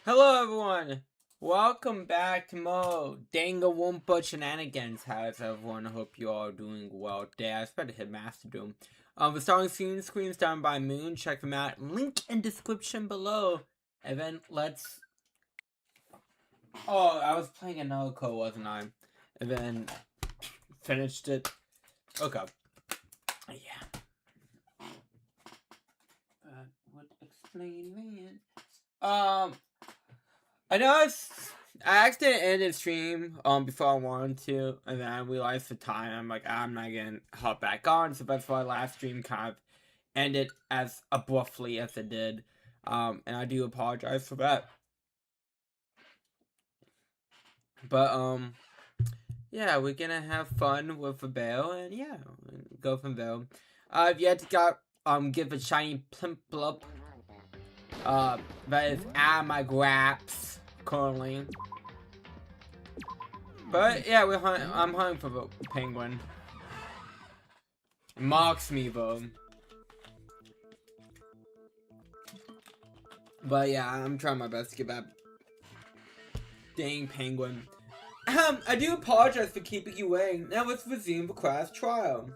Hello everyone! Welcome back to more Danganronpa shenanigans. How's everyone? I hope you all are doing well today. I expect to hit Master Doom. The song Screams done by Moon. Check them out. Link in description below. And then let's... Oh, I was playing another code, wasn't I? And then finished it. Okay. Yeah. Would explain that. I know I accidentally ended stream before I wanted to, and then I realized the time. I'm like, I'm not gonna hop back on, so that's why last stream kind of ended as abruptly as it did. And I do apologize for that. But yeah, we're gonna have fun with the bell, and yeah, go from there. If you had to give a shiny plimp blup, that is out my graps currently. But yeah, I'm hunting for the penguin. It mocks me though. But yeah, I'm trying my best to get that dang penguin. I do apologize for keeping you waiting. Now let's resume the class trial.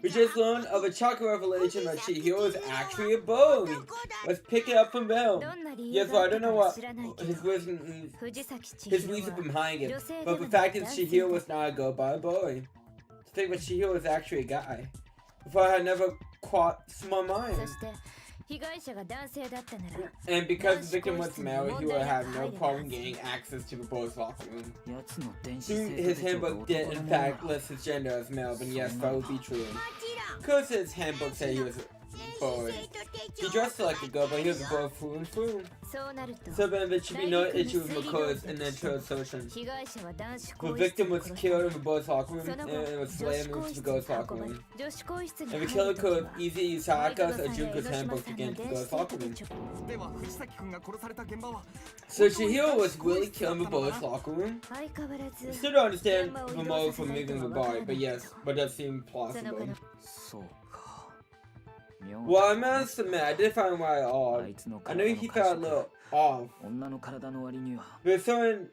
We just learned of a chocolate revelation that Chihiro is actually a boy. Let's pick it up from there. Yes, well, I don't know what his reason behind it, but the fact is Chihiro was not a girl but a boy. To think that Chihiro was actually a guy. Before I had never crossed my mind. And because the victim was male, he would have no problem getting access to the boys' locker room. His handbook did in fact list his gender as male, but yes, that would be true. Because his handbook said he was a boy. He dressed like a girl, but he was a boy through and through. So then there should be no issue with McCoy's initial assertion. The victim was killed in the boys' locker room, and it was later moved to the girls' locker room. And the killer could easily use Hayaka's or Junko's handbook to get into the girls' locker room. So Chihiro was really killed in the boys' locker room? I still don't understand the motive for moving the body, but yes, but that seemed plausible. Well, I must admit, I did find why odd. I know he felt a little off. There's certain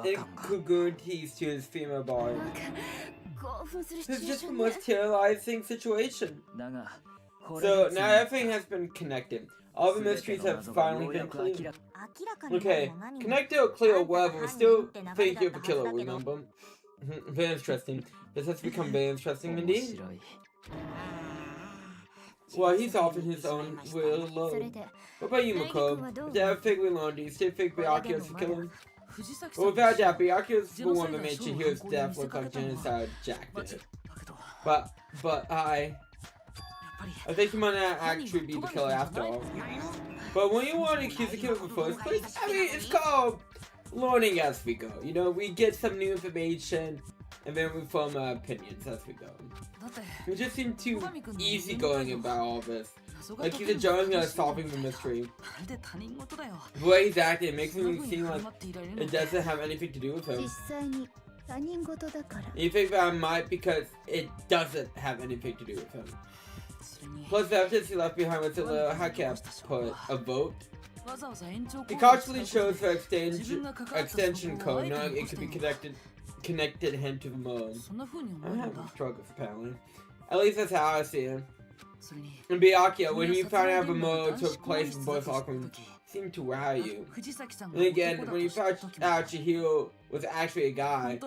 incongruities to his female body. It's just the most terrorizing situation. So, now everything has been connected. All the mysteries have finally been cleared. Okay, connected or clear or whatever, we still think you're the killer, remember? Very interesting. This has become very interesting indeed. Well, he's off in his own will alone. What about you, Mako? If you have a fig we learned, do you still think Byakuya's the killer? Well, without doubt, Byakuya's the one that made Chihiro's death look like genocide Jack did. But I think he might not actually be the killer after all. But when you want to accuse the killer in the first place, I mean, it's called learning as we go. You know, we get some new information, and then we form opinions as we go. We just seem too easygoing about all this. Like he's enjoying solving the mystery. The way he's acting makes me seem like it doesn't have anything to do with him. You think that I might because it doesn't have anything to do with him. Plus the evidence he left behind was a little, how can I put, a vote? He cautiously shows the extension code, knowing it could be connected him to the mode. I'm having struggles apparently. At least that's how I see him. And Byakuya, when you found out the mode took place in both locker rooms, seemed to wow you. And again, when you found out Chihiro was actually a guy,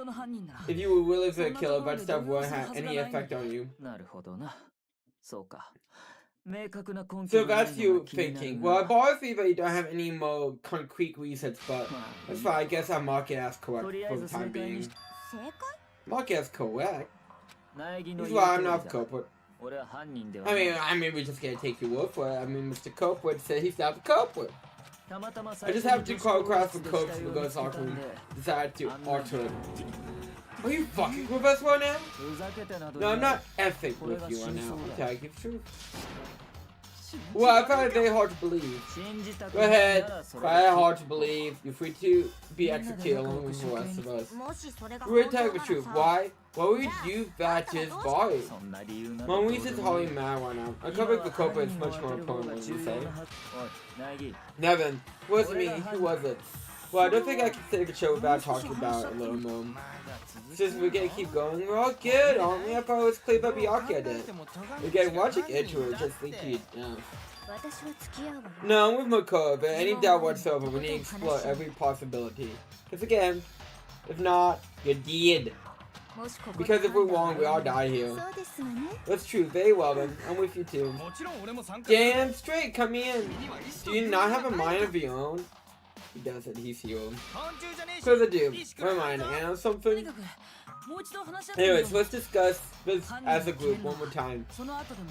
if you were really the killer, that stuff wouldn't have any effect on you. So that's you thinking. Well, it bothers me that you don't have any more concrete reasons, but that's fine. I guess I'll mark it as correct for the time being. Mark it as correct? This is why I'm not the culprit. I mean, we're just gonna take your word for it. I mean, Mr. Culprit said he's not the culprit. I just have to call across the code to the ghost locker room. Decided to alter it. Are you fucking with us right now? No, I'm not effing with you right now. I'll tell you the truth. Well, I find it very hard to believe. Go ahead, find it hard to believe. You're free to be executed along with the rest of us. We're telling the truth. Why? Why would you do that to his body? My reason's hardly mad right now. Uncovering the culprit is much more important, what you say? Nevin, wasn't me, who was it? Well, I don't think I can take a show without talking about it a little more. Since we're gonna keep going, we're all good, aren't we? I thought it was clear about Byakuya I did. We're getting watching into it, just think you No, I'm with Makoto, but any doubt whatsoever, we need to explore every possibility. Because again, if not, you're dead. Because if we're wrong, we all die here. That's true, very well then. I'm with you too. Damn straight, come in. Do you not have a mind of your own? He doesn't, he's healed. Further ado, never mind, and something? Anyways, let's discuss this as a group one more time.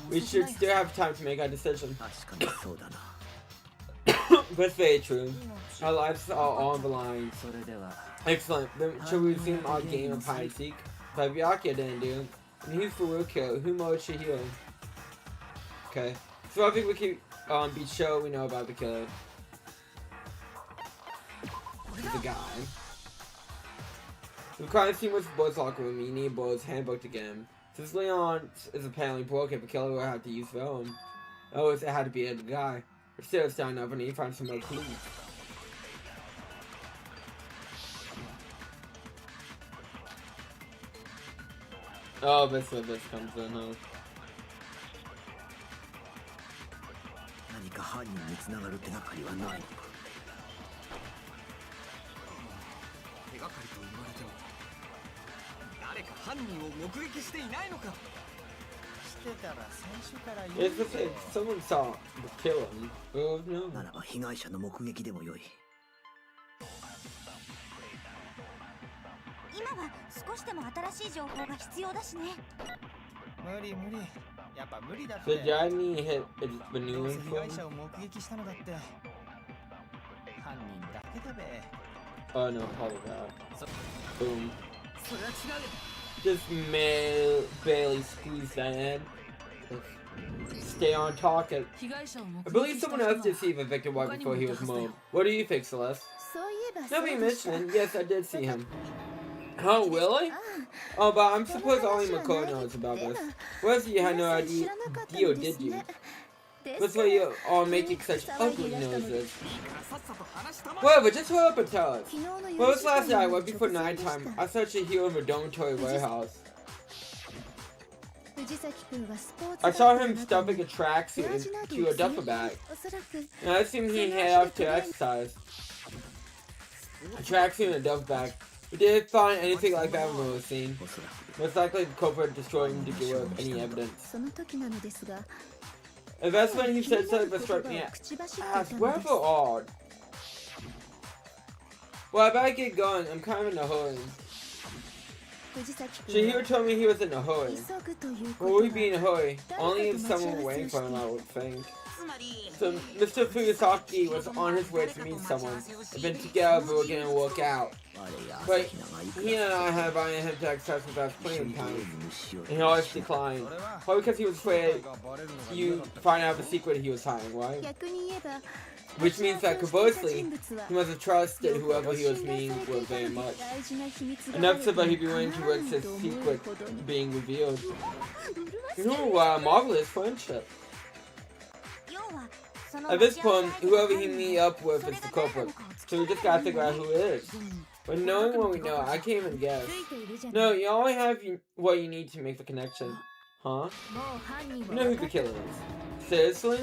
We should still have time to make our decision. That's very true. Our lives are all on the line. Excellent. Then should we resume our game of hide and seek? But Byakuya didn't do. And who's the real killer? Who mode should heal? Okay. So I think we can be sure we know about the killer. The guy. The crime scene was Bo's locker room. You need Bo's handbook to get him. Since Leon is apparently broken, the killer will have to use their own. Oh, it had to be the guy. But still, it's down up and he finds some more clues. Oh, that's where this comes in, huh? If someone saw the killer, oh no. So Johnny hit the new info? Oh no, probably that. Boom. Just barely squeeze that in. Stay on talking. I believe someone else did see the victim right before he was mowed. What do you think, Celeste? Nobody mentioned. Yes, I did see him. Oh, really? Oh, but I'm supposed only Makoto knows about this. Whereas you had no idea, did you? That's why you're all making such ugly noises. Whatever, just hurry up and tell us. Well, this last night, right before nighttime, I searched a hero in a dormitory warehouse. I saw him stuffing a tracksuit into a duffel bag. And I assumed he headed out to exercise. A tracksuit and a duffel bag. We didn't find anything like that when we were seen. Most likely the culprit destroyed him to get rid of any evidence. And that's when he said something that struck me as rather odd. Well, I better get going. I'm kind of in a hurry. Chihiro told me he was in a hurry. Why would he be in a hurry? Only if someone were waiting for him, I would think. So Mr. Fuyusaki was on his way to meet someone. They've been together, but we're gonna work out. But he and I had invited him to exercise with us plenty of times, and he always declined. Probably because he was afraid you find out the secret he was hiding, right? Which means that conversely, he must have trusted whoever he was meeting with very much. Enough so that he'd be willing to risk his secret being revealed. Marvelous friendship. At this point, whoever he meet up with is the culprit, so we just gotta figure out who it is. But knowing what we know, I can't even guess. No, you only have what you need to make the connection. Huh? You know who the killer is. Seriously?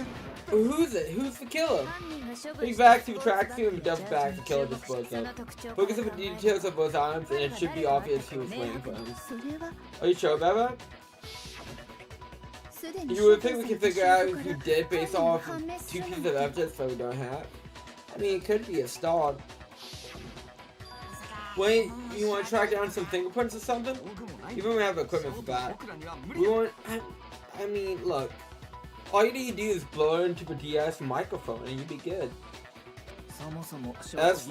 Well, who's it? Who's the killer? Think back to tracksuit and duffel bag the killer disposed of. Focus on the details of both items and it should be obvious he was waiting for him. Are you sure about that? You would think we can figure out who did based off two pieces of evidence that we don't have? I mean, it could be a stalk. Wait, you want to track down some fingerprints or something? Even when we have equipment for that. We want... I mean, look. All you need to do is blow it into the DS microphone and you'd be good. That's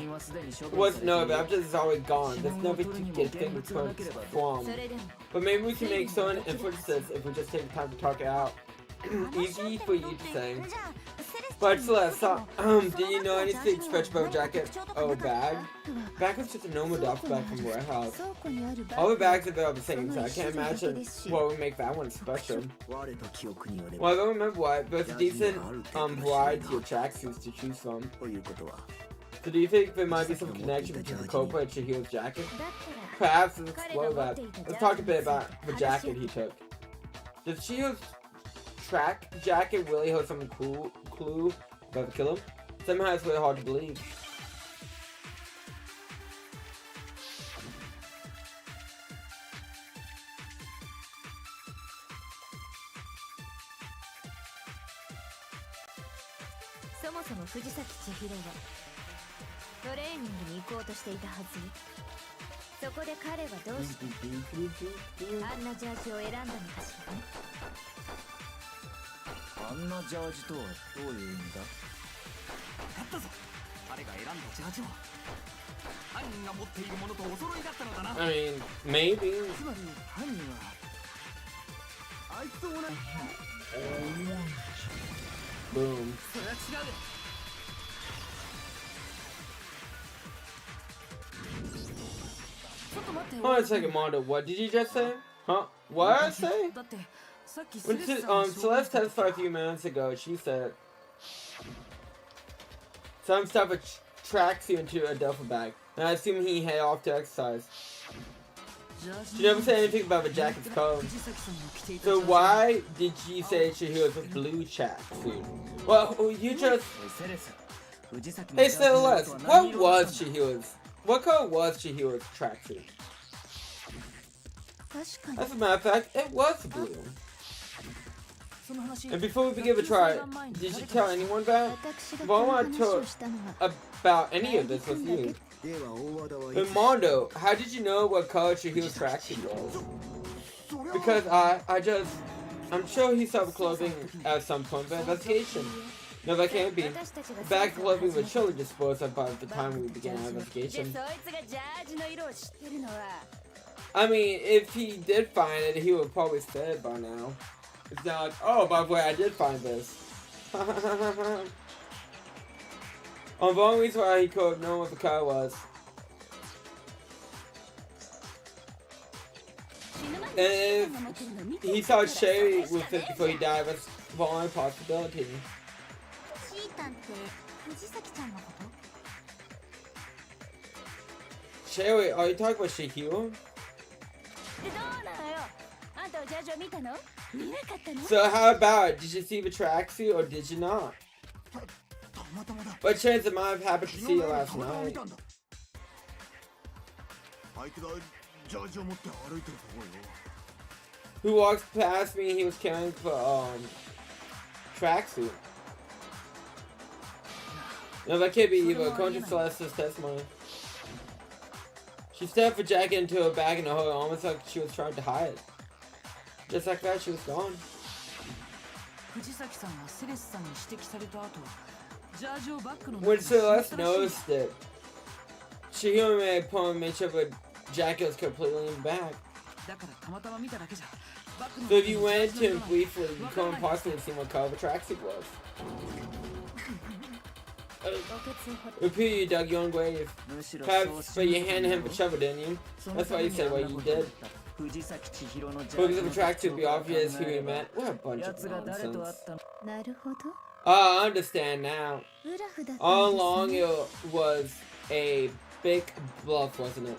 what's no, the evidence is already gone. There's nothing to get fingerprints from. But maybe we can make some inferences if we just take the time to talk it out. Easy for you to say. But Celeste, do you know anything special about jacket? Oh, bag? Bag was just a normal duffel bag from warehouse. All the bags are about the same, so I can't imagine what would make that one special. Well, I don't remember why, but it's a decent variety of tracksuits to choose from. So do you think there might be some connection between the Cobra and Chihiro's jacket? Perhaps let's explore that. Let's talk a bit about the jacket he took. Does Chihiro's track jacket really hold some clue about the killer? Somehow it's really hard to believe. I mean, maybe. Boom. Hold on a second, Mondo. What did you just say? Huh? What did I say? When Celeste testified a few minutes ago, she said some stuff attracts you into a duffel bag, and I assume he headed off to exercise. She never said anything about the jacket's color. So why did you say Chihiro's a blue tracksuit? Well, you just... Hey Celeste, what was Chihiro's? What color was Chihiro's tracksuit? As a matter of fact, it was blue. And before we begin the try, did you tell anyone about it? All I told about any of this was you. But Mondo, how did you know what color Chihiro's tracksuit was? Because I'm sure he saw the clothing at some point of the investigation. No, that can't be. The bag of clothing was surely disposed of by the time we began our investigation. I mean, if he did find it, he would probably say it by now. It's not like, oh, by the way, I did find this. The only reason why he could have known what the color was. And if he saw Sherry with it before he died, that's the only possibility. Sherry, are you talking about Chihiro? So how about it? Did you see the tracksuit or did you not? What chance it might have happened to see you last night? Who walks past me and he was carrying the tracksuit? No, that can't be evil. According to Celeste's testimony. She stuffed her jacket into her bag in a hole, almost like she was trying to hide it. Just like that, she was gone. When Celeste noticed it, Chihiro made a point to make sure the jacket was completely in the bag. So if you went into him briefly, you couldn't possibly see what color the tracksuit was. Repeat, you dug your own grave. Perhaps, but you handed him the shovel, didn't you? That's why you said what you did. Because of the tracksuit would be obvious who he meant. What a bunch of nonsense. Oh, I understand now. All along it was a big bluff, wasn't it?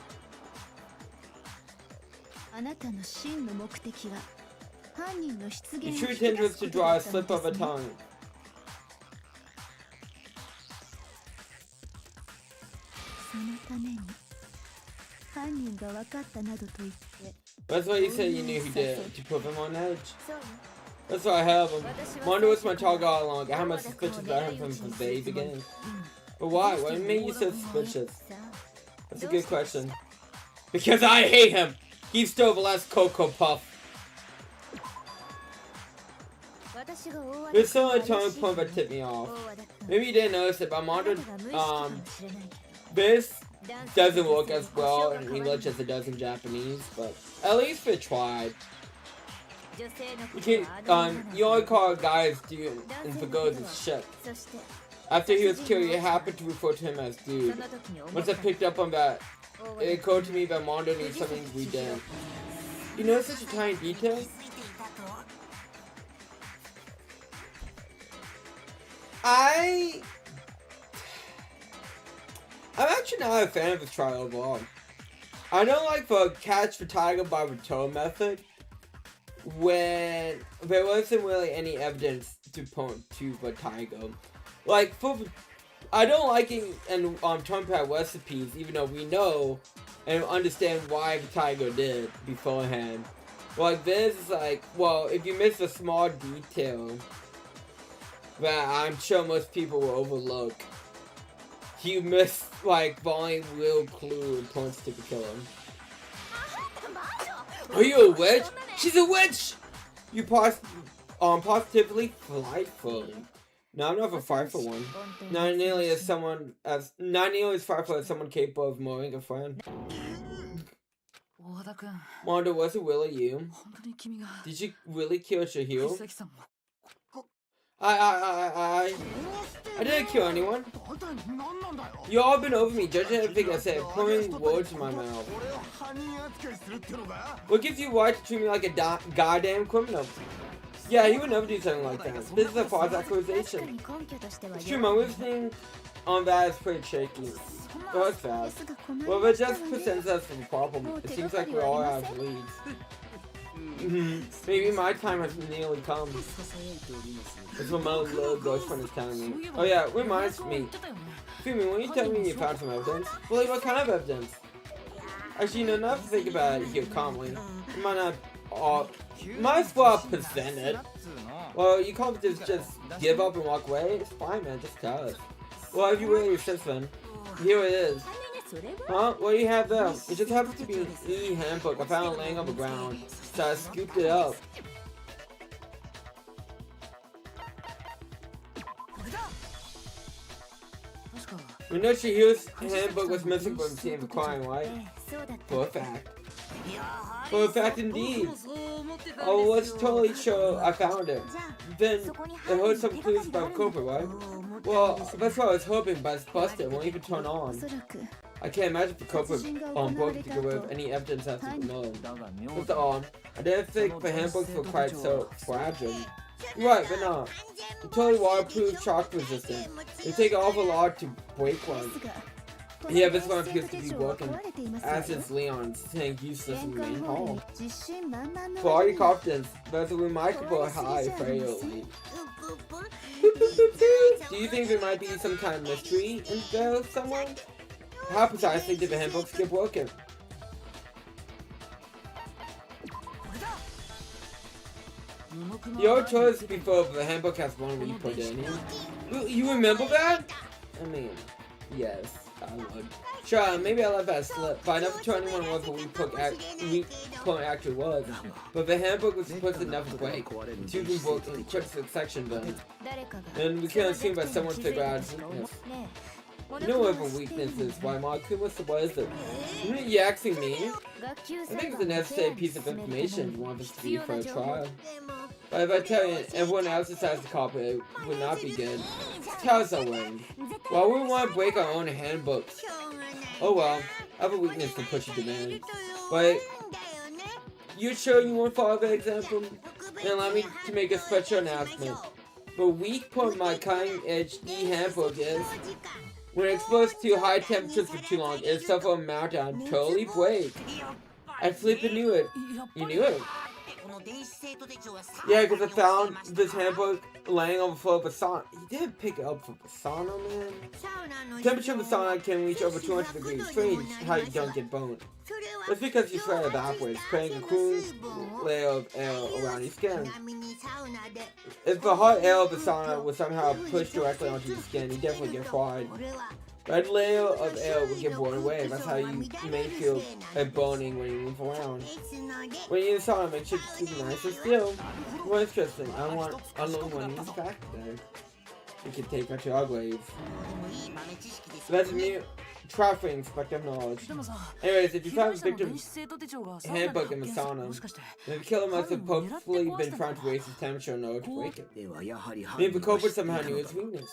The true intent was to draw a slip of a tongue. That's why you said you knew who did it, to put him on edge. That's why I have him. Mondo was my target all along. I had my suspicions about him from the very beginning. But why? What made you so suspicious? That's a good question. Because I hate him! He stole the last Cocoa Puff. There's still a tone point that tipped me off. Maybe you didn't notice it, but Mondo, this doesn't work as well in English as it does in Japanese, but at least we tried. You can't, you only call guys dude, and for girls it's shit. After he was killed, it happened to refer to him as dude. Once I picked up on that, it occurred to me that Mondo needs something redone. You know such a tiny detail? I'm actually not a fan of the trial overall. I don't like the catch the tiger by return method when there wasn't really any evidence to point to the tiger. Like, I don't like it in turn-pad recipes, even though we know and understand why the tiger did beforehand. Like this is like, well, if you miss a small detail that I'm sure most people will overlook, you miss like the only real clue and points to the killer. Are you a witch? She's a witch! You positively frightful. No, I'm not a frightful one. Not nearly as frightful as someone capable of murdering a friend. Mondo, was it really you? Did you really kill Shihiro? I didn't kill anyone. You all been over me, judging everything I said, pouring words in my mouth. What gives you right to treat me like a goddamn criminal? Yeah, he would never do something like that. This is a false accusation. It's true, my reasoning on that is pretty shaky. Oh, that's fast. Well, that just presents us with a problem. It seems like we all have leads. Maybe my time has nearly come. That's what my little girlfriend is telling me. Oh yeah, reminds me. Fumi, when you tell me you found some evidence, believe what kind of evidence? Actually, you know, not to think about it here calmly. You might not might as well present it. Well, you can't just give up and walk away. It's fine, man. Just tell us. Well, if you really insist, then here it is. Huh? What do you have there? It just happens to be an e-handbook I found laying on the ground, so I scooped it up. We know Chihiro's handbook was missing from the scene of the crime, right? For a fact. For a fact indeed. Oh, let's totally show I found it. Then, it holds some clues about Cooper, right? Well, that's what I was hoping, but it's busted. It won't even turn on. I can't imagine if the Cooper broke to get rid of any evidence after the murder. What's on? I didn't think the handbooks were quite so fragile. Right, but not. They're totally waterproof, shock resistant. They take an awful lot to break one. Yeah, this one appears to be working, as is Leon's, staying useless in the main hall. For all your confidence, there's a remarkable high frail lead. Do you think there might be some kind of mystery in there somewhere? How precisely did the handbooks get broken? Your choice before the handbook has one we put in here. You remember that? I mean, yes, I would. Sure, maybe I let that slip, but I never told anyone what the weak point actually was. But the handbook was supposed to never break. Two been broken in quick succession then. And we can't assume that someone figured out its weakness. You know what the weakness is, why Marku? What is it? You asking me? I think it's a necessary piece of information you want this to be for a trial. But if I tell you everyone else decides to copy it, it would not be good. Tell us already. Well, we want to break our own handbooks. Oh well, I have a weakness for pushy demands. But you sure you won't follow the example? Then allow me to make a special announcement. The weak point of my cutting-edge e-handbook is when exposed to high temperatures for too long, it suffer a meltdown, totally break. I flippin' knew it. You knew it? Yeah, because I found this handbook laying on the floor of a sauna. He didn't pick it up from the sauna, man. Temperature of the sauna can reach over 200 degrees. Strange how you don't get burned. That's because your sweat evaporates, creating a cool layer of air around your skin. If the hot air of the sauna was somehow pushed directly onto your skin, you definitely get fried. That layer of air will get blown away. That's how you may feel a burning when you move around. When you're in the sauna, make sure to keep it nice and still. More interesting. I don't know when you back today. You can take out your waves. That's new trafficking spectrum knowledge. Anyways, if you find victim's handbook in the sauna, then the killer must have purposefully been trying to raise his temperature in order to break it. Maybe the culprit somehow knew his weakness.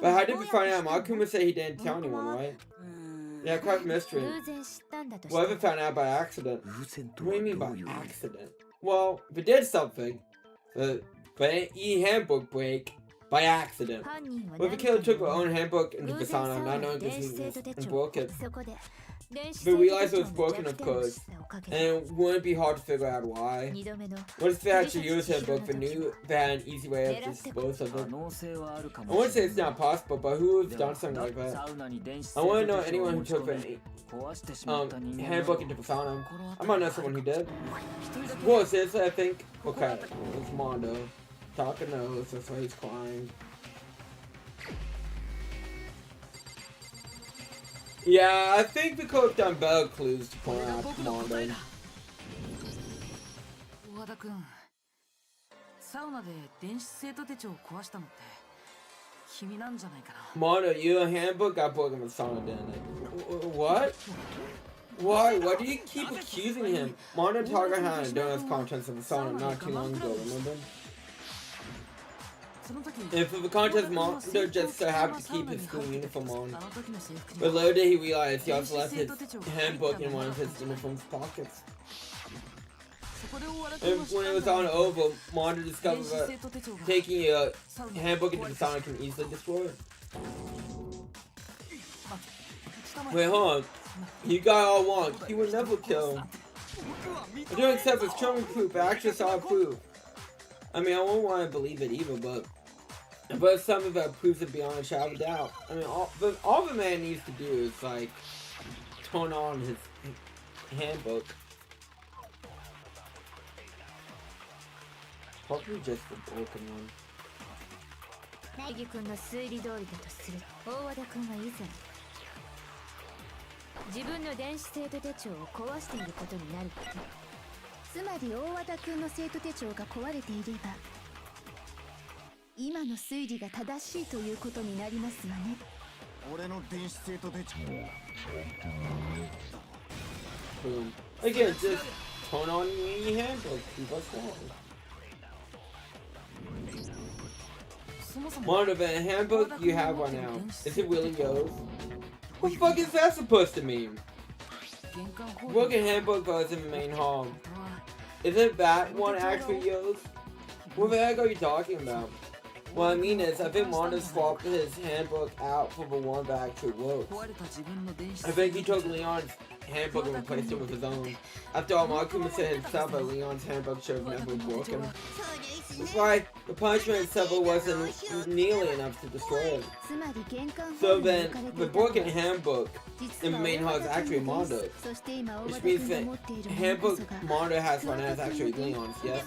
But how did we find out? Makuma said he didn't tell anyone, right? Yeah, quite mystery. Whoever found out by accident. What do you mean by accident? Well, if it did something, but handbook break by accident. What if the killer took her own handbook into the sauna, not knowing this weakness, and broke it? But realized it was broken, of course, and it wouldn't be hard to figure out why. What if they actually used her book but knew they had an easy way of dispose of it? I wouldn't say it's not possible, but who would have done something like that? I want to know anyone who took the handbook into the sauna. I might know someone who did. Well, seriously, I think. Okay, it's Mondo. Talking nose, that's why he's crying. Yeah, I think we could have done better clues to point out Mondo. Mondo, your handbook got broken with sauna, didn't it? What? Why? Why do you keep accusing him? Mondo Tagahana during his contents of the sauna not too long ago, remember? And for the contest, Mondo just so happened to keep his school uniform on. But later he realized he also left his handbook in one of his uniform's pockets. And when it was on over, Mondo discovered that taking a handbook into the sauna can easily destroy it. Wait, hold on. You got all wrong. He would never kill him. I don't accept his showing proof, but I actually saw proof. I mean, I won't want to believe it either, but some of that proves it beyond a shadow of doubt. I mean, all the man needs to do is, like, turn on his handbook. Probably just the broken one. Boom. Again, just turn on your handbook. What's wrong? Mondo, the handbook you have right now, is it really yours? What the fuck is that supposed to mean? Broken handbook goes in the main hall. Isn't that one actually yours? What the heck are you talking about? What I mean is, I think Mondo swapped his handbook out for the one that actually works. I think he took Leon's handbook and replaced it with his own. After all, Makuma said himself that Leon's handbook should have never been broken. That's why the punishment itself wasn't nearly enough to destroy it. So then, the broken handbook in the main hall is actually Mondo. Which means the handbook Mondo has right now is actually Leon's, yes?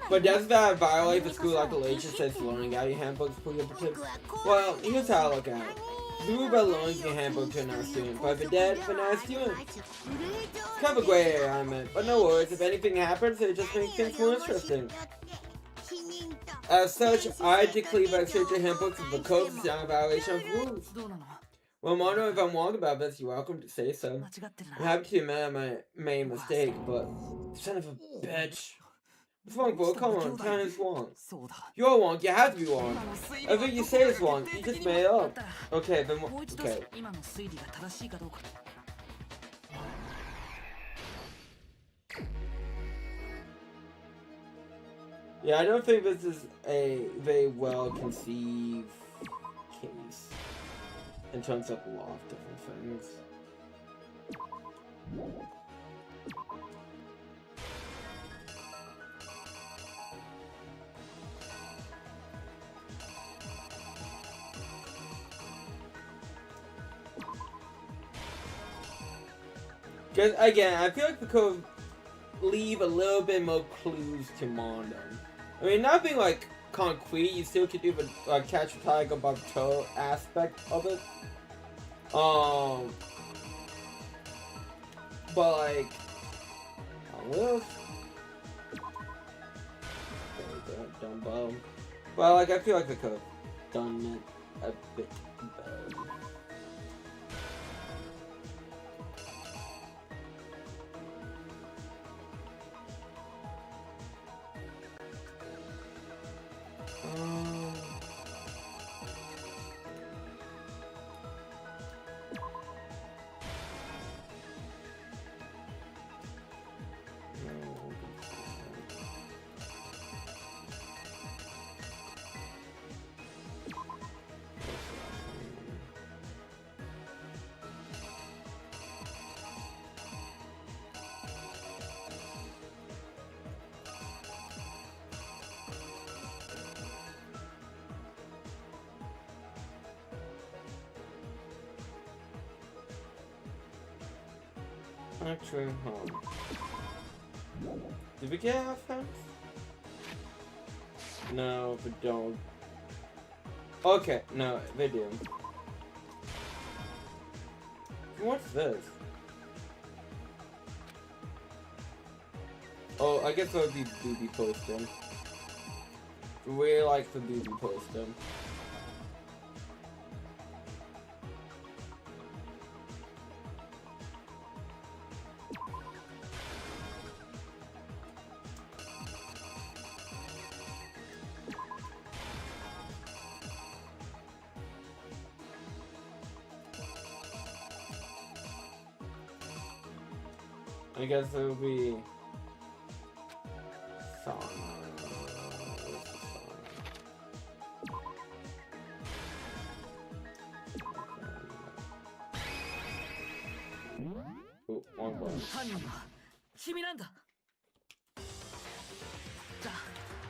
But doesn't that violate the school regulations since learning out your handbook is prohibited? Well, here's how I look at it. You rule about loaning your handbook to another student, but if it dead, for another student. It's kind of a gray area, I meant, but no worries, if anything happens, it just makes things more interesting. As such, I declare that searching handbooks of the code is not a violation of rules. Well, Mondo, if I'm wrong about this, you're welcome to say so. I'm happy to admit I made a mistake, but son of a bitch. What's wrong, bro? Come on, time is wrong. You're wrong, you have to be wrong. Everything you say is wrong, you just made it up. Okay, then okay. Yeah, I don't think this is a very well conceived case in terms of a lot of different things. Because, again, I feel like we could leave a little bit more clues to Mondo. I mean, not being, like, concrete, you still could do the catch a tiger by the toe aspect of it. But, like, what else? Okay, don't Well, like, I feel like I could have done it a bit better. Actually, did we get offense? No, we don't. Okay, no, they do. What's this? Oh, I guess that would be booby posting. We like the booby posting. I guess it would be song. Oh, wrong one.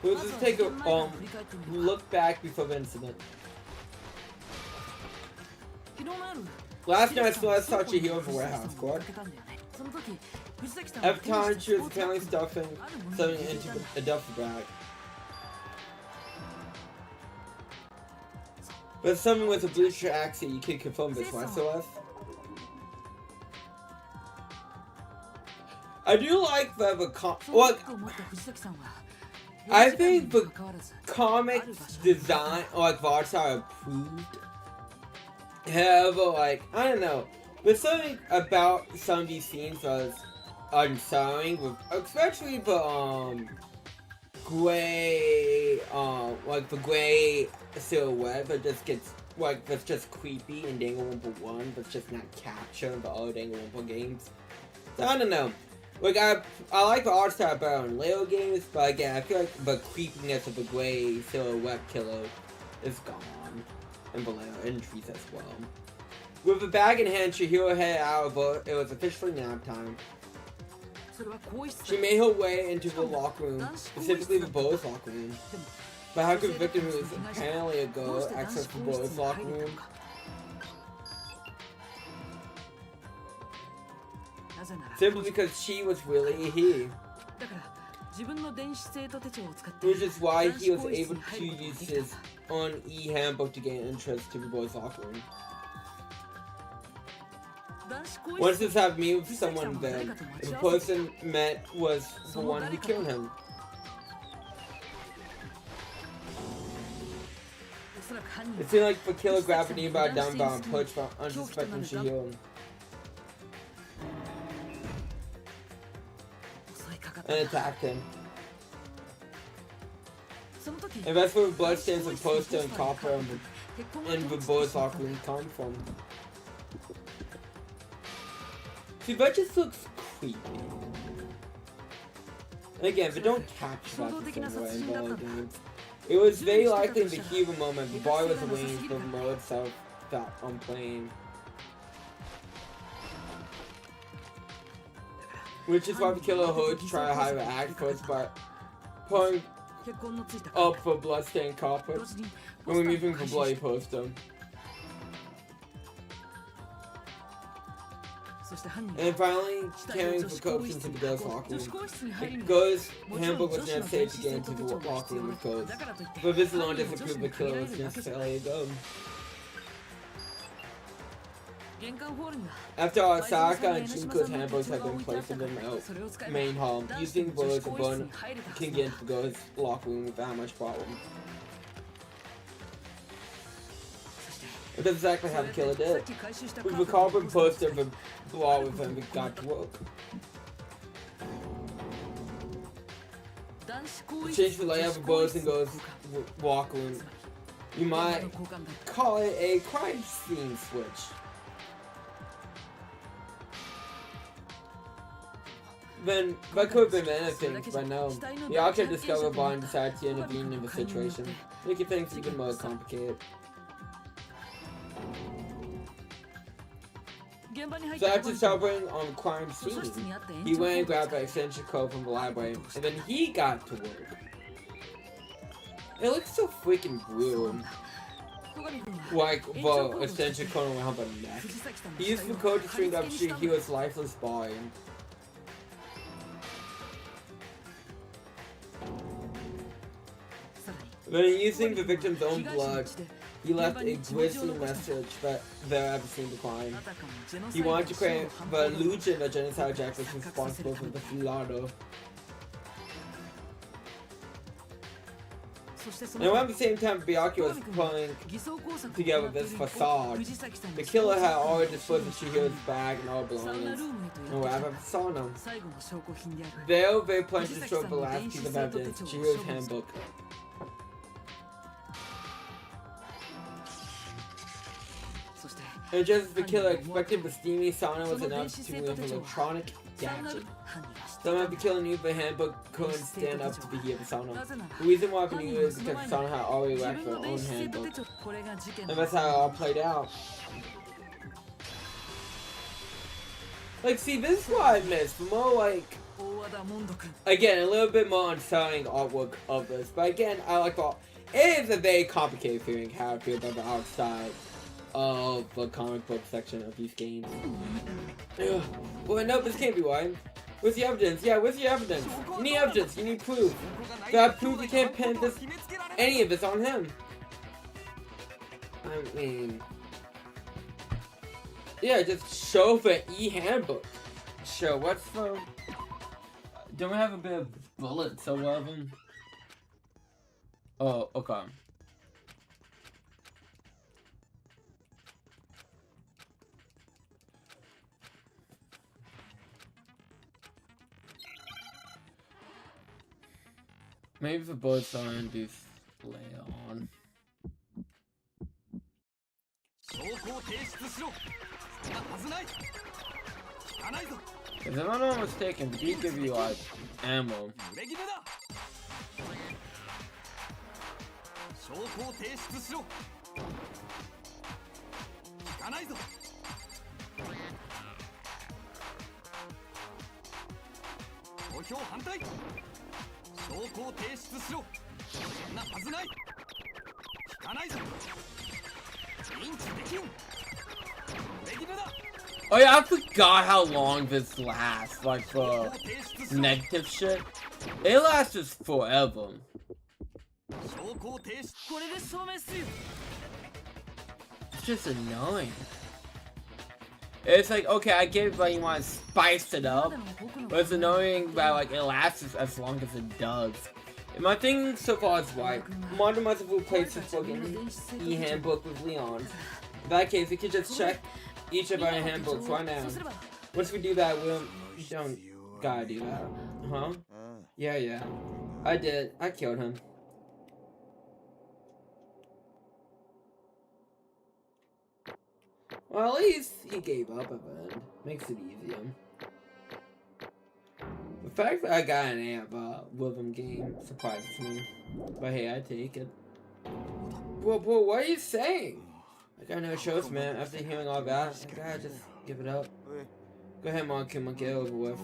Let's just take a look back before the incident. Last night, Celeste thought she healed for Warehouse Squad. Every time she was apparently stuffing something into a duffel bag. But something with a blue tracksuit, you can confirm this, right, Celeste? I do like that I think the comics design, like, the arts are approved. However, like, I don't know. There's something about some of these scenes that was unsettling, with, especially the, gray, like, the gray silhouette that just gets, like, that's just creepy in Danganronpa 1, but just not captured in the other Danganronpa games. So, I don't know. Like, I like the art style better in Leo games, but again, I feel like the creepiness of the gray silhouette killer is gone in the Leo entries as well. With the bag in hand, Chihiro headed out of it. It was officially nap time. She made her way into the locker room, specifically the boys' locker room. But how could the victim, who was apparently a girl, access the boys' locker room? Simply because she was really a he. Which is why he was able to use his own e-handbook to gain interest to the boys' locker room. Once this happened me with someone then, if the person met was the one who killed him. It seemed like the killer grabbed a nearby dumbbell and punched for unsuspecting Chihiro and attacked him. And that's where the bloodstains and poster and copper and the boys' locker room come from. See, that just looks creepy. And again, but don't capture that the same way in the games. It was very likely in the Hero moment the boy was arranged, but the murder itself felt unplanned. Which is why the killer heard to try to hide the act first by pulling up the bloodstained carpet and removing the bloody poster. And finally, carrying the corpse into the girls' locker room. The girls' handbook was necessary to get into the locker room with girls, but this alone doesn't prove the killer was necessarily a girl. After Osaka and Shinko's handbooks have been placed in the main hall, using bullets to burn can get into the girl's locker room without much problem. It doesn't exactly how the killer did. With the carbon poster of the wall with him, we got to work. Change the layout of the boys and girls walk room. You might call it a crime scene switch. Then, that could have been many things, but no. The object discovered Bond decided to intervene in the situation, making things even more complicated. So after celebrating on the crime scene, he went and grabbed an extension cord from the library, and then he got to work. It looks so freaking brutal. Like the extension cord around the neck. He used the code to string up Shihiro's lifeless body. Then using the victim's own blood, he left a grisly message that they're ever seen the crime. He wanted to create the illusion that genocide Jack was responsible for the slaughter. And around the same time Byakuya was pulling together this facade, the killer had already disposed of Shihiro's bag and all belongings, and wherever saw them. There they planned to show the last piece of evidence, Shihiro's handbook. And just as the killer expected, the steamy sauna was enough to move an electronic gadget. Somehow the killer knew the handbook couldn't stand up to the heat of the sauna. The reason why he knew is because the sauna had already left their own handbook. And that's how it all played out. Like, see, this is what I missed. More like, again, a little bit more unsettling artwork of this. But again, I like the, it is a very complicated feeling how I feel about the outside of the comic book section of these games. Ugh. Well, no, this can't be right. Where's the evidence? Yeah, where's the evidence? You need evidence, you need proof. So I prove you can't pin this, any of this on him. I mean, yeah, just show the e-handbook. Sure, what's the, don't we have a bit of bullets or whatever? Oh, okay. Maybe the bullets are in this later on. If I'm not mistaken, did he give you like ammo? Oh yeah, I forgot how long this lasts, like for negative shit. It lasts just forever. It's just annoying. It's like, okay, I get it, but you want to spice it up, but it's annoying that like it lasts as long as it does. And my thing so far is right. Modern must have replaced this fucking e-handbook with Leon's. In that case, we could just check each of our handbooks right now. Once we do that, we don't gotta do that. Huh? Yeah. I did. I killed him. Well, at least he gave up a bit. Makes it easier. The fact that I got an amp rhythm game surprises me. But hey, I take it. Bro, what are you saying? I got no choice, man. After hearing all that, I gotta just give it up. Go ahead, Monkey, get over with.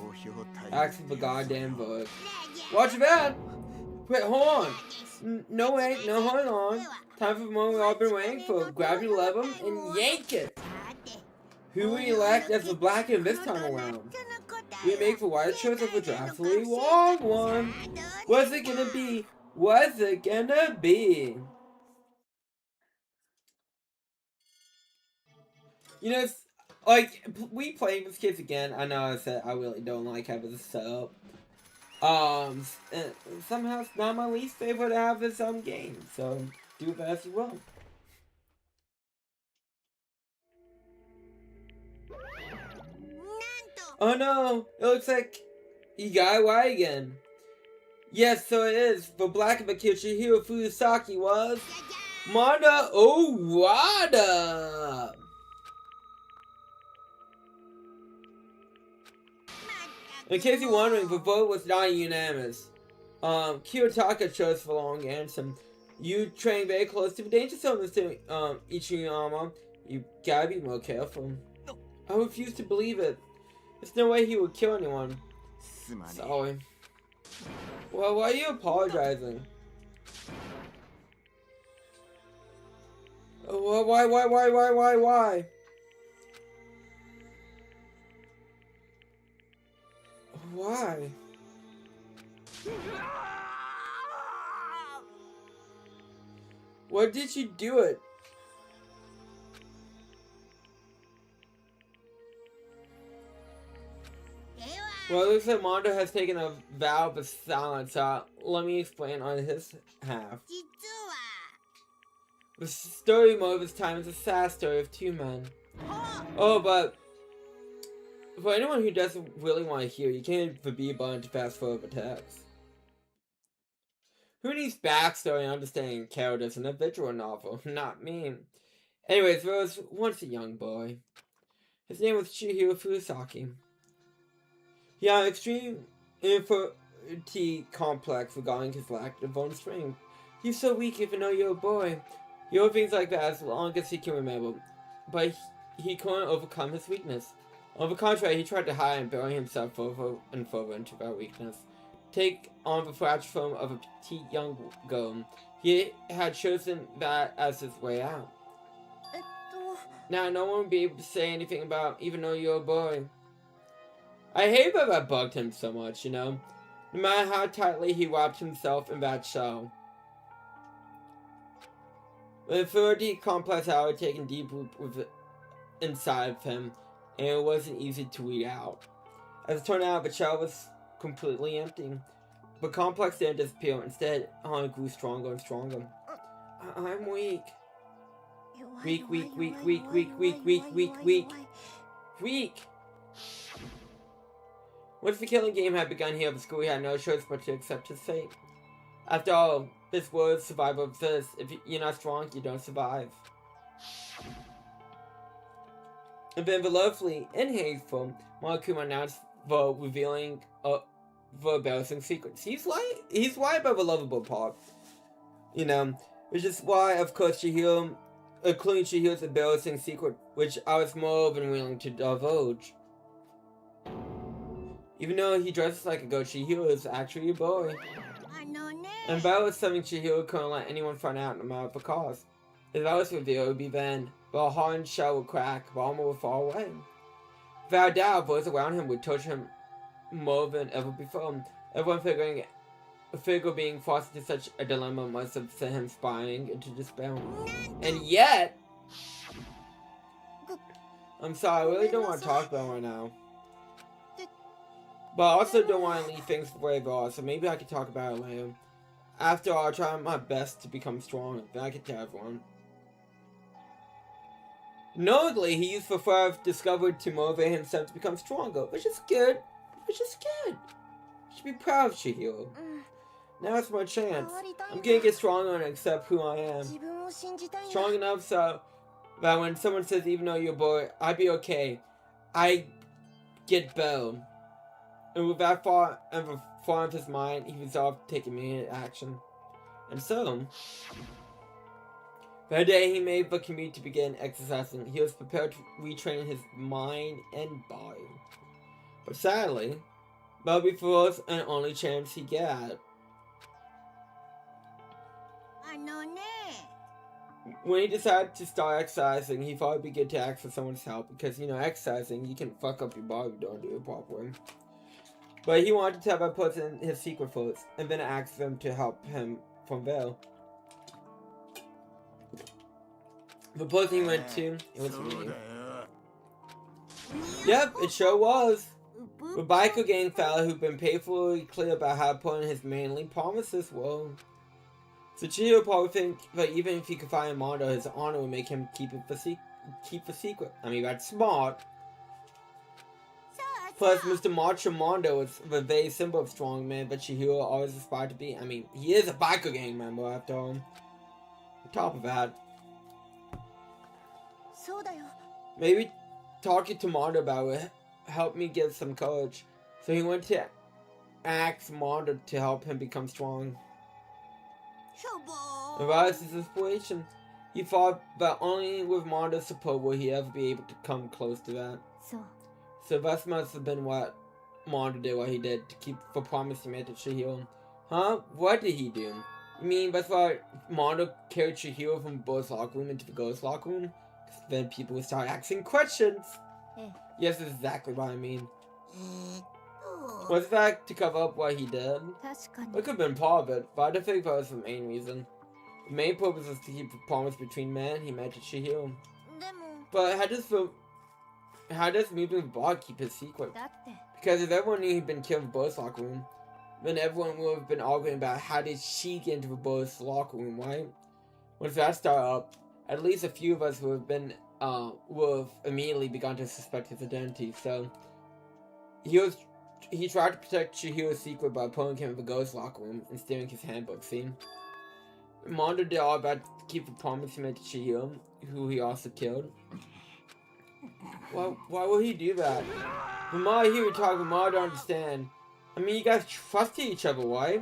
Ask for the goddamn vote. Watch your back! Wait, hold on! No wait, no hold on. Time for the moment we've all been waiting for. Grab your lever and yank it! Who will elect as the black in this time around? We make the right choice of a drastically wrong one. What's it gonna be? What's it gonna be? You know, Like, we playing with kids again. I know I said I really don't like having this set up. And somehow it's not my least favorite to have this game. So do that as well. Oh no! It looks like you got it right again. Yes, so it is. For Black and Chihiro Fusaki was Manda Owada. In case you're wondering, the vote was not unanimous. Kiyotaka chose for Long Ansem. You train very close to the danger zone, Mr. Ichiyama. You gotta be more careful. I refuse to believe it. There's no way he would kill anyone. Sorry. Well, why are you apologizing? Why? Why? What did you do it? Well, it looks like Mondo has taken a vow of silence. Let me explain on his half. The story mode this time is a sad story of two men. Oh, but for anyone who doesn't really want to hear, you can't hit the B button to fast forward the text. Who needs backstory and understanding characters in a visual novel? Not me. Anyways, there was once a young boy. His name was Chihiro Fusaki. He had an extreme inferiority complex regarding his lack of bone strength. He's so weak even though you're a boy. He owed things like that as long as he can remember. But he couldn't overcome his weakness. On the contrary, he tried to hide and bury himself further and further into that weakness. Take on the fragile form of a petite young girl. He had chosen that as his way out. Now, no one would be able to say anything about even though you're a boy. I hate that bugged him so much, you know? No matter how tightly he wrapped himself in that shell. The inferiority complex had taken deep root inside of him, and it wasn't easy to weed out. As it turned out, the shell was completely empty. The complex didn't disappear. Instead, it grew stronger and stronger. I'm weak. Weak. Once the killing game had begun here at the school, he had no choice but to accept his fate. After all, this was survival exists. If you're not strong, you don't survive. And then the lovely and hateful Monokuma announced the revealing the embarrassing secrets. He's right about the lovable part. You know, which is why, of course, Chihiro, including Chihiro's embarrassing secret, which I was more than willing to divulge. Even though he dresses like a girl, Chihiro is actually a boy. And that was something Chihiro couldn't let anyone find out no matter the cost. If that was revealed, it would be then, but a hardened shell would crack, but armor would fall away. Without a doubt, those around him would touch him more than ever before. Everyone figure being forced into such a dilemma must have sent him spiraling into despair. And yet, I'm sorry, I really don't want to talk about it right now. But I also don't want to leave things the way they are, so maybe I can talk about it later. After all, I'll try my best to become strong, then I can tell everyone. Notably, he used the fire discovered to motivate himself to become stronger, which is good. You should be proud of Chihiro. Now it's my chance. I'm gonna get stronger and accept who I am. Strong enough so that when someone says, even though you're a boy, I'd be okay. I get better. And with that thought and the thought of his mind, he resolved to take immediate action. And so, the day he made the commute to begin exercising, he was prepared to retrain his mind and body. But sadly, that would be the first and only chance he'd get at it. When he decided to start exercising, he thought it'd be good to ask for someone's help because, you know, exercising, you can fuck up your body if you don't do it properly. But he wanted to tell that person his secret first, and then ask them to help him from there. The person he went to, it was me. Yep, it sure was. The biker gang fella who'd been painfully clear about how important his manly promises were. So Chihiro probably think that even if he could find Mondo, his honor would make him keep the secret. I mean, that's smart. Plus, Mr. Macho Mondo is the very symbol of strong man that Chihiro always aspired to be. I mean, he is a biker gang member after all. On top of that, maybe talking to Mondo about it helped me get some courage. So he went to ask Mondo to help him become strong. About his inspiration, he thought that only with Mondo's support would he ever be able to come close to that. So that must have been what Mondo did, what he did to keep the promise he made to Chihiro. Huh? What did he do? You mean that's why Mondo carried Chihiro from Bo's locker room into the ghost locker room? Because then people would start asking questions. Yes, that's exactly what I mean. Was that to cover up what he did? It could have been part of it, but I don't think that was the main reason. The main purpose was to keep the promise between men he made to Chihiro. But how does moving Bob keep his secret? Because if everyone knew he'd been killed in Bo's locker room, then everyone would have been arguing about how did she get into the Bo's locker room, right? Once that started up, at least a few of us would have immediately begun to suspect his identity. So he tried to protect Chihiro's secret by pulling him in the ghost locker room and stealing his handbook, see? Mondo did all that to keep the promise he made to Chihiro, who he also killed. Why would he do that? From all I hear you talking, I don't understand. I mean, you guys trusted each other, right?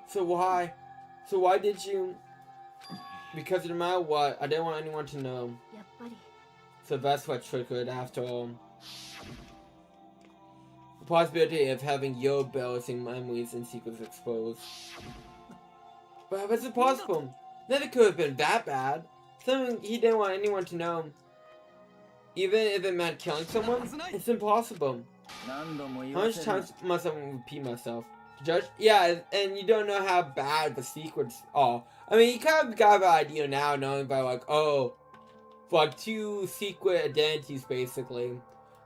So why did you? Because no matter what, I didn't want anyone to know. So that's what triggered after all. The possibility of having your embarrassing memories and secrets exposed. But how was it possible? Never could have been that bad. Something he didn't want anyone to know. Even if it meant killing someone, it's impossible. How much times must I repeat myself? Judge? Yeah, and you don't know how bad the secrets are. I mean, you kind of got an idea now, knowing by like, oh, like 2 secret identities, basically.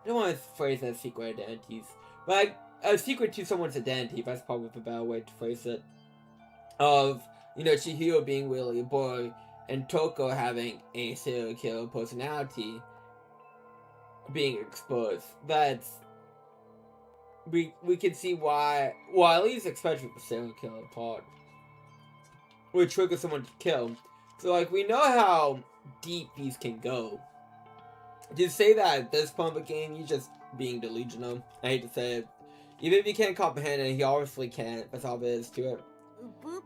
I don't want to phrase that secret identities. But like, a secret to someone's identity, that's probably the better way to phrase it. Of, you know, Chihiro being really a boy, and Toko having a serial killer personality being exposed. That's we can see why, well, at least especially the serial killer part would trigger someone to kill. So like, we know how deep these can go. To say that at this point of the game, you're just being delusional. I hate to say it. Even if you can't comprehend it, he obviously can't. That's all there is to it.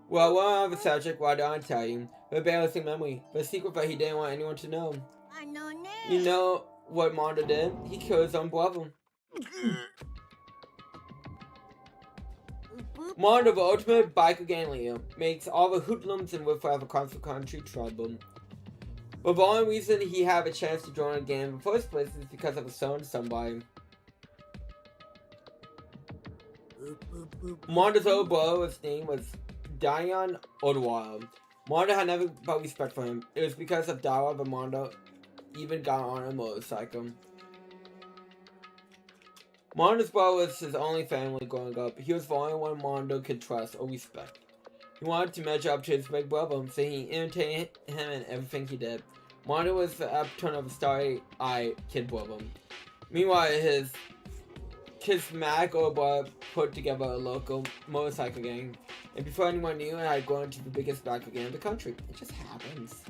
Well, we're on the subject, why don't I tell you? The embarrassing memory. The secret that he didn't want anyone to know. You know what Mondo did? He killed his own brother. Mondo, the ultimate biker gang leader, makes all the hoodlums and riffraff across the country trouble. But the only reason he had a chance to join a gang in the first place is because of a son to somebody. Mondo's old brother's name was Dion Odawara. Mondo had never but respect for him. It was because of Dara that Mondo even got on a motorcycle. Mondo's brother was his only family growing up. He was the only one Mondo could trust or respect. He wanted to measure up to his big brother, so he imitated him in everything he did. Mondo was the epitome of a starry-eyed kid brother. Meanwhile, his charismatic older brother put together a local motorcycle gang, and before anyone knew it, had grown into the biggest biker gang in the country. It just happens.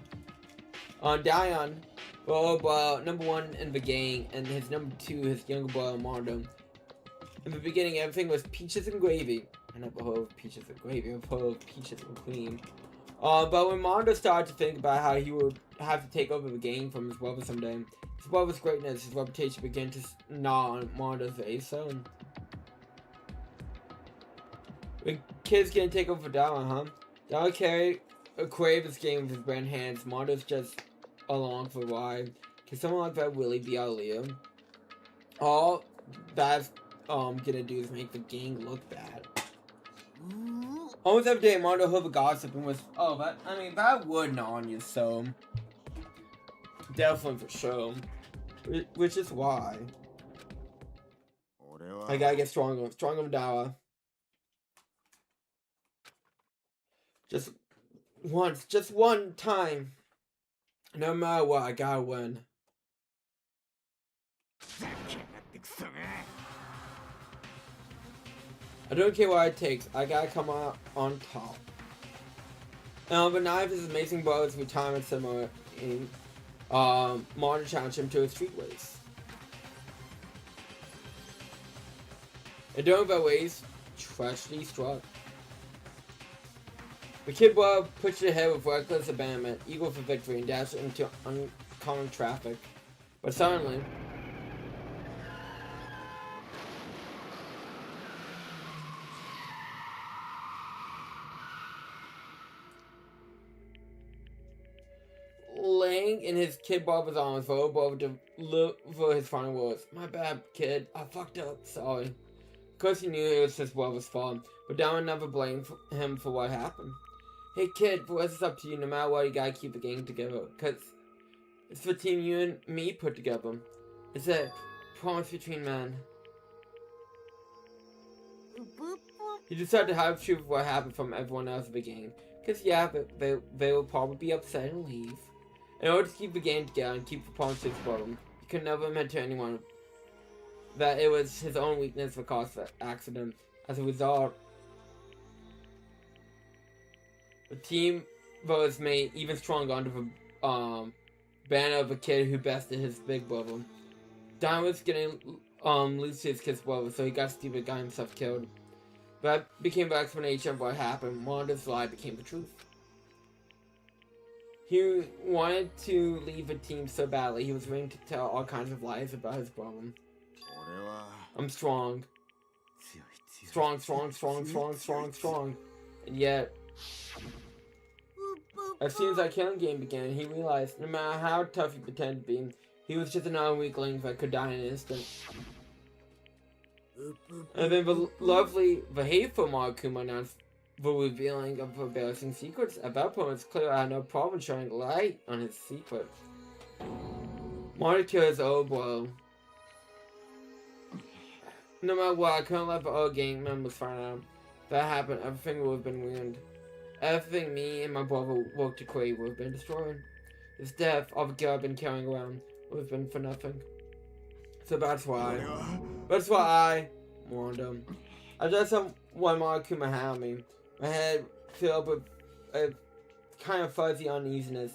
Dion, the older brother, number 1 in the gang, and his number 2, his younger brother, Mondo. In the beginning, everything was peaches and gravy. I never heard of peaches and gravy, I've heard of peaches and cream. But when Mondo started to think about how he would have to take over the gang from his brother someday, his brother's greatness, his reputation began to gnaw on Mondo's very soul. The kids can't take over for Dara, huh? Dara carried a creative game with his brand hands. Mondo's just along for the ride. Can someone like that really be our leader? All that's gonna do is make the gang look bad. Almost every day, Mondo heard the gossip and was, oh, that would gnaw on you, so definitely for sure. Which is why I gotta get stronger. Stronger Dawa. Just once. Just one time. No matter what, I gotta win. I don't care what it takes. I gotta come out on top. But now his amazing brother's retirement ceremony in modern challenge him to a street race. And during the race, tragedy struck. The kid brother pushed ahead with reckless abandonment, eager for victory, and dashed into oncoming traffic. But suddenly, laying in his kid brother's arms, the old brother delivered his final words. "My bad, kid. I fucked up. Sorry." Of course, he knew it was his brother's fault, but Diamond never blamed him for what happened. "Hey, kid, the rest is up to you. No matter what, you gotta keep the gang together, cause it's the team you and me put together. It's a promise between men." He decided to hide the truth of what happened from everyone else in the gang, cause yeah, they will probably be upset and leave. In order to keep the gang together and keep the promise to his brother, he could never admit to anyone that it was his own weakness that caused the accident. As a result, the team was made even stronger under the banner of a kid who bested his big brother. Diamond was getting loose to his kid's brother, so he got stupid, got himself killed. That became the explanation of what happened. Wanda's lie became the truth. He wanted to leave the team so badly, he was willing to tell all kinds of lies about his brother. "I'm strong. Strong, strong, strong, strong, strong, strong." And yet, as soon as that killing game began, he realized no matter how tough he pretended to be, he was just another weakling that could die in an instant. And then the hateful Marikuma announced the revealing of embarrassing secrets. At that point, it's clear I had no problem shining light on his secret. Marty killed his old bro. No matter what, I couldn't let the other gang members find out. If that happened, everything would have been ruined. Everything me and my brother worked to create would have been destroyed. His death, all the guilt I've been carrying around, would have been for nothing. So that's why I warned him. I just saw when Marikuma had me. My head filled with a kind of fuzzy uneasiness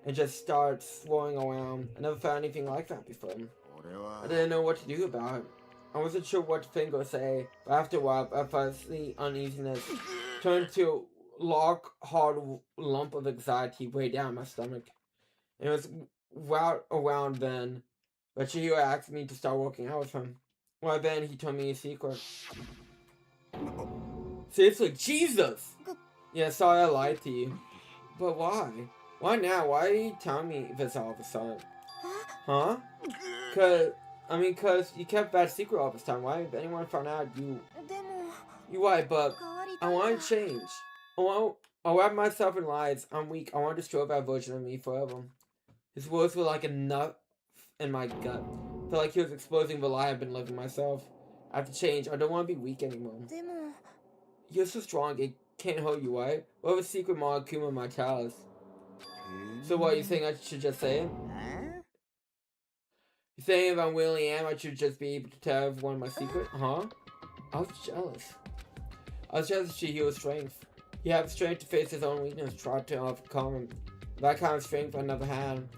and just started swirling around. I never felt anything like that before. I didn't know what to do about it. I wasn't sure what to think or say, but after a while, that fuzzy uneasiness turned to a hard lump of anxiety way down my stomach. And it was right around then that Chihiro asked me to start working out with him. Well, then he told me a secret. Seriously, Jesus! Yeah, sorry I lied to you. But why? Why now? Why are you telling me this all of a sudden? Huh? Cause you kept that secret all this time. Why? If anyone found out, you're right, but I want to change. I'll wrap myself in lies. I'm weak. I want to destroy that version of me forever. His words were like a nut in my gut. I felt like he was exposing the lie I've been living myself. I have to change. I don't want to be weak anymore. You're so strong, it can't hurt you, right? What if a secret Marikuma might tell us? So what, you think I should just say it? You saying if I really am, I should just be able to tell everyone my secret? Huh? I was jealous. I was jealous of Chihiro's strength. He had the strength to face his own weakness, tried to overcome him. That kind of strength I never had.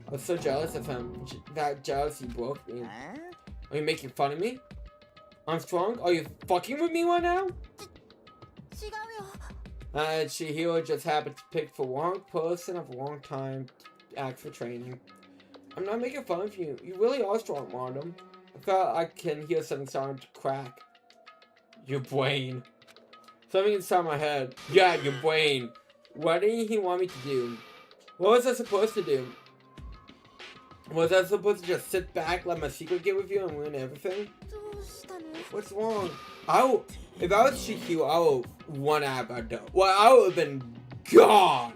I was so jealous of him. That jealousy broke me. Are you making fun of me? I'm strong? Are you fucking with me right now? Chihiro just happened to pick the wrong person at the wrong time to act for training. I'm not making fun of you. You really are strong, Martin. I felt I can hear something starting to crack. Your brain. Something inside my head. Yeah, your brain. What did he want me to do? What was I supposed to do? Was I supposed to just sit back, let my secret get with you, and ruin everything? What's wrong? If I was Chihiro, I would run out of door. Well, I would have been gone.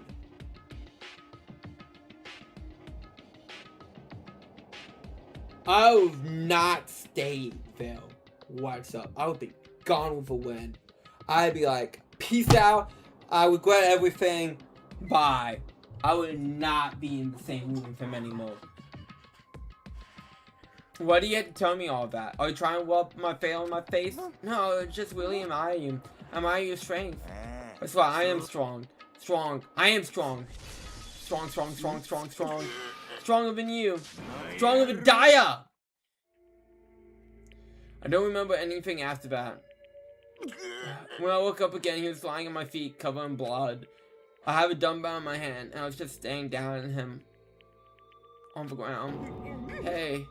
I would not stay there. what's up. I would be gone with a wind. I'd be like, peace out. I regret everything. Bye. I would not be in the same room with him anymore. Why do you have to tell me all that? Are you trying to rub my fail in my face? No, it's just really admire you. Admire your strength. That's why I am strong. Strong. I am strong. Strong. Stronger than you. Stronger than Daya! I don't remember anything after that. When I woke up again, he was lying on my feet, covered in blood. I have a dumbbell in my hand, and I was just staring down at him on the ground. Hey.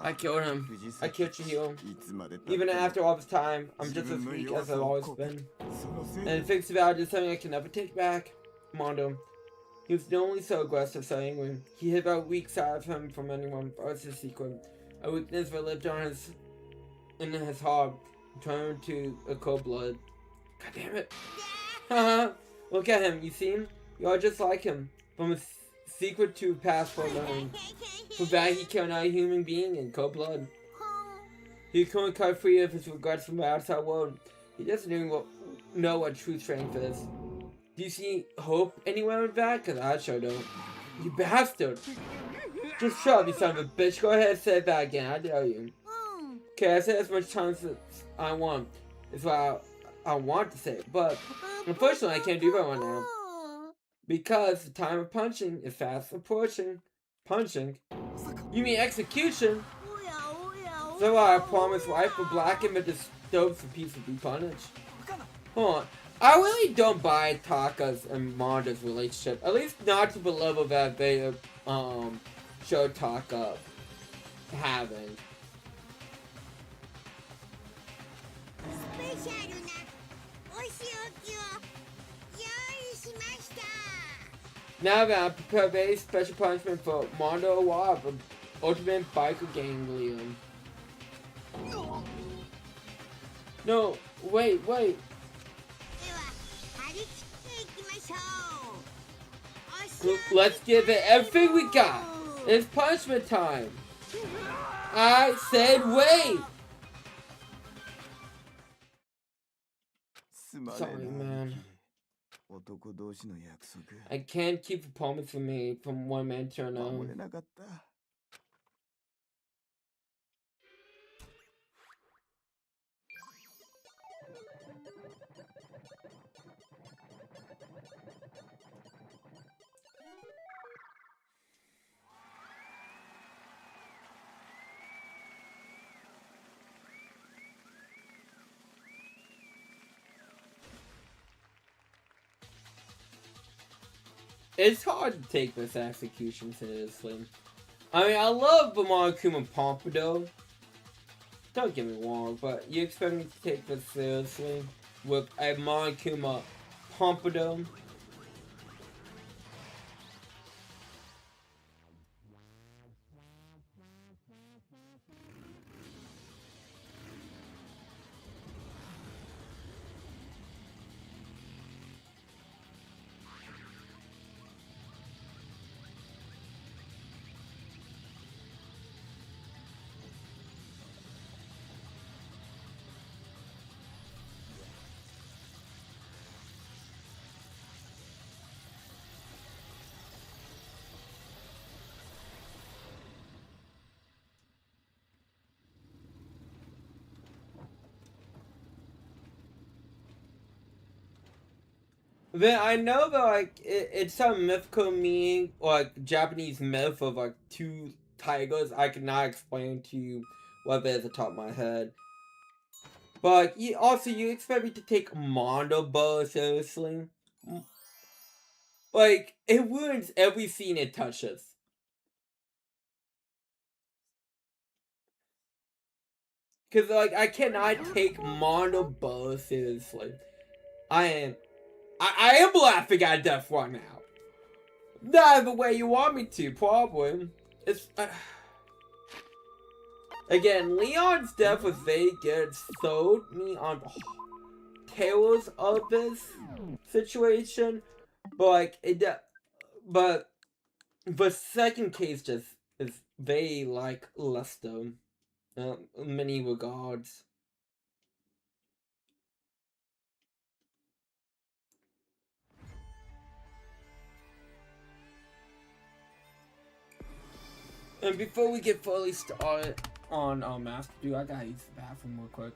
I killed him. I killed Chihiro. Even after all this time, I'm just as weak as I've always been. And fixed about is something I can never take back. Mondo. He was not only so aggressive, so angry. He hid about weak side of him from anyone, but it's his secret. A weakness that lived in his heart, turned to a cold blood. God damn it. Haha. Look at him, you see him? You are just like him. From a secret to past for learning. For that he killed another human being in cold blood. He couldn't cut free of his regrets from the outside world. He doesn't even know what true strength is. Do you see hope anywhere with that? Cause I sure don't. You bastard! Just shut up, you son of a bitch. Go ahead and say that again, I dare you. Okay, I say as much times as I want. It's what I want to say, but unfortunately I can't do that right now. Because the time of punching is fast approaching. Punching? You mean execution? So I promise life will blacken, but this dope's a piece of be punished. Hold on. I really don't buy Taka's and Mondo's relationship. At least not to the level that they showed Taka having. Now that I'm prepared a special punishment for Mondo Awab, the ultimate biker ganglion. No, wait. Let's give it everything we got. It's punishment time. I said wait. Sorry, man. I can't keep the promise for me from one man to another. It's hard to take this execution seriously. I mean, I love the Monokuma Pompadour. Don't get me wrong, but you expect me to take this seriously with a Monokuma Pompadour? Then I know that like it's some mythical meaning or like Japanese myth of like two tigers. I cannot explain to you what it is at the top of my head. But you expect me to take Mondo Bow seriously? Like it ruins every scene it touches. Cause like I cannot take Mondo Bow seriously. I am laughing at death right now. Not the way you want me to, probably. It's again, Leon's death was very good. Sold me on tales of this situation, but like but the second case just is very like Lester Many regards. And before we get fully started on Master Duel, I gotta use the bathroom real quick.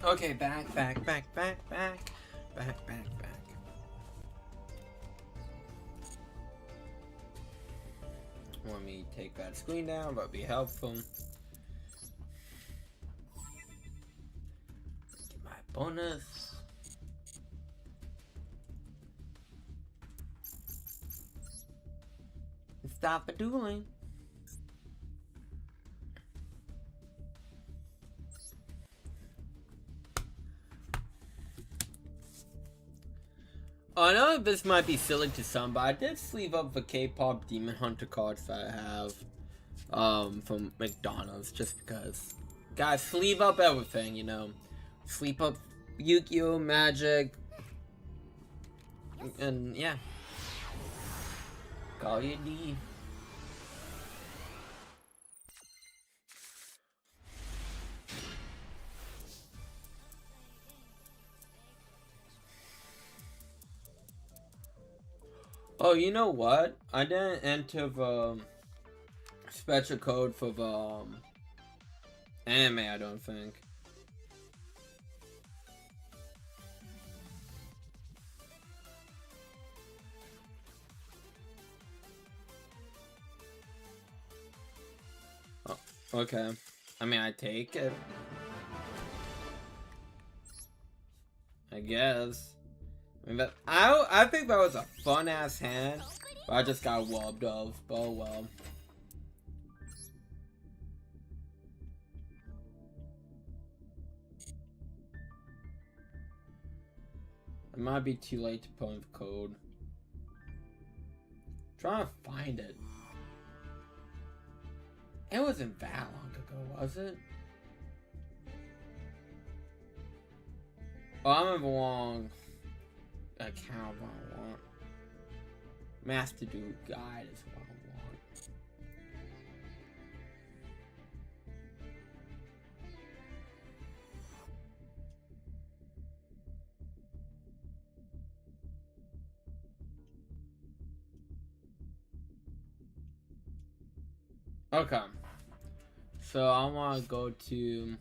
Okay, back. Want me to take that screen down, but be helpful. Get my bonus. Stop the dueling. I know this might be silly to some, but I did sleeve up the K-pop Demon Hunter cards that I have from McDonald's just because. Guys, sleeve up everything, you know. Sleeve up Yu-Gi-Oh! Magic. And yeah. Call you D. Oh, you know what? I didn't enter the special code for the anime, I don't think. Oh, okay. I mean, I take it. I guess. I mean, but I think that was a fun ass hand, but I just got wobbed off. But oh well. It might be too late to put in the code. I'm trying to find it. It wasn't that long ago, was it? Oh, I'm in the wrong account. I want Master Duel Guide is what I want. Okay. So I want to go to.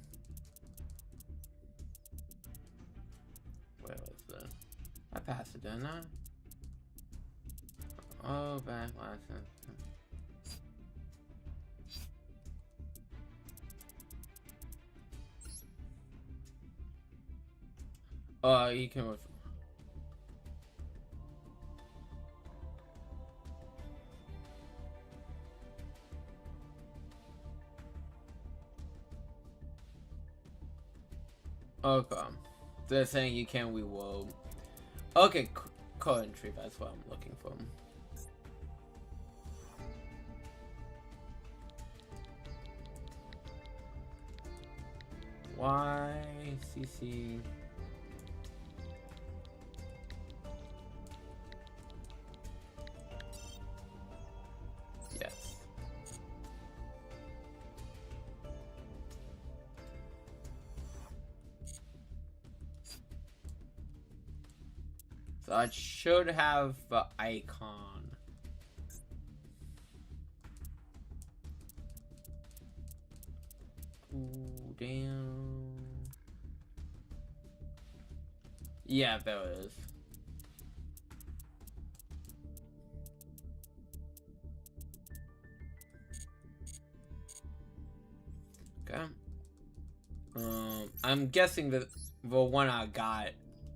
Where was that? I passed it, didn't I? Oh, back license. You can. Okay. They're saying you can't reroll. Okay, card entry, that's what I'm looking for. YCC. Yes. So I should have the icon. Ooh, damn. Yeah, there it is. Okay. I'm guessing that the one I got,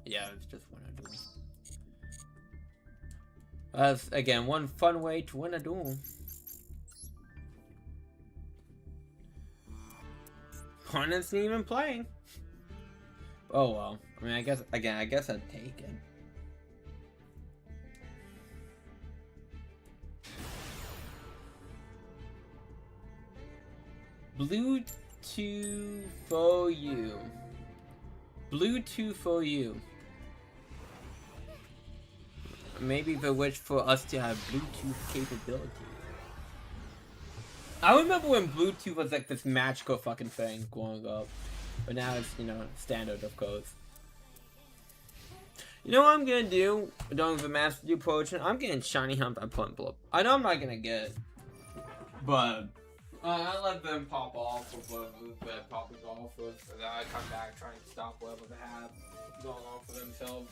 yeah, it's just one I do. That's again one fun way to win a duel. Opponent's not even playing. Oh well. I mean, I guess I'd take it. Bluetooth for you. Bluetooth for you. Maybe the wish for us to have Bluetooth capability. I remember when Bluetooth was like this magical fucking thing growing up. But now it's, you know, standard, of course. You know what I'm gonna do during the Master Duel portion? I'm getting Shiny Hump at Point Blow. I know I'm not gonna get, but I let them pop off with what they're popping off with, and then I come back trying to stop whatever they have going on for themselves.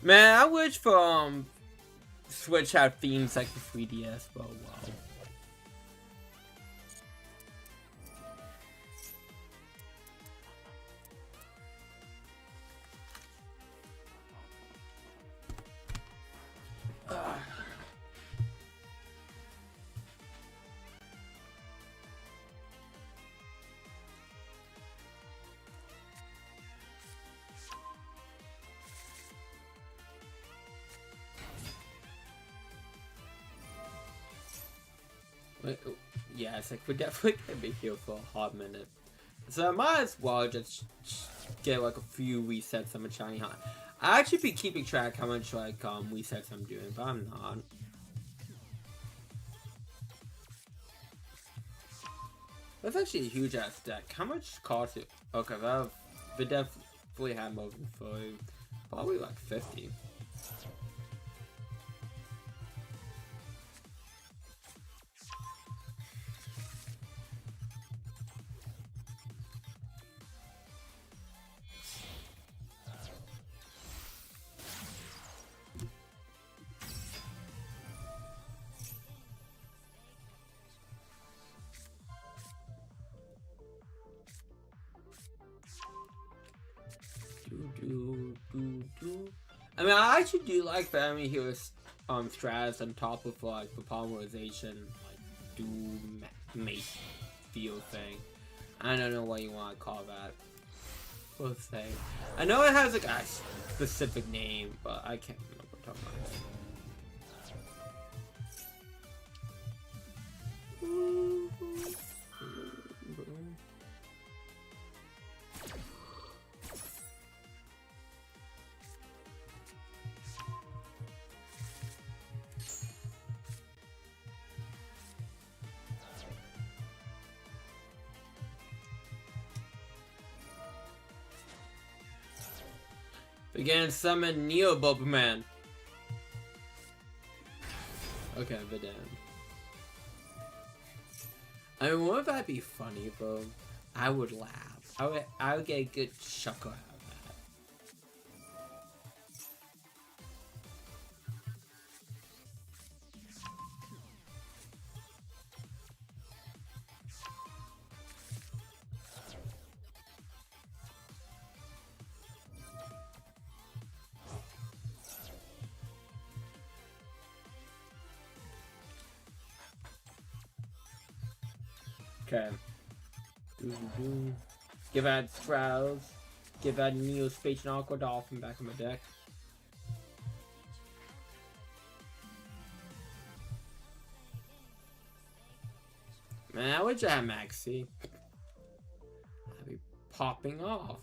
Man, I wish for Switch had themes like the 3DS, but wow. Yeah, it's like we're definitely gonna be here for a hot minute. So I might as well just get like a few resets on my Shiny Hunt. I actually be keeping track how much like resets I'm doing, but I'm not. That's actually a huge ass deck. How much cost it? Okay, they definitely have more than 5. Probably like 50. I mean, I actually do like Family Heroes strats on top of like the polymerization, like mate feel thing. I don't know what you want to call that. We'll say. I know it has like a specific name, but I can't remember what I'm talking about. Began summon Neo Bulbaman. Okay, but then. I mean, wouldn't that be funny, bro? I would laugh. I would get a good chuckle out of that. Okay. Give out Strauss. Give out Neo Space and Aqua Dolphin back in my deck. Man, I wish I had Maxi. I'd be popping off.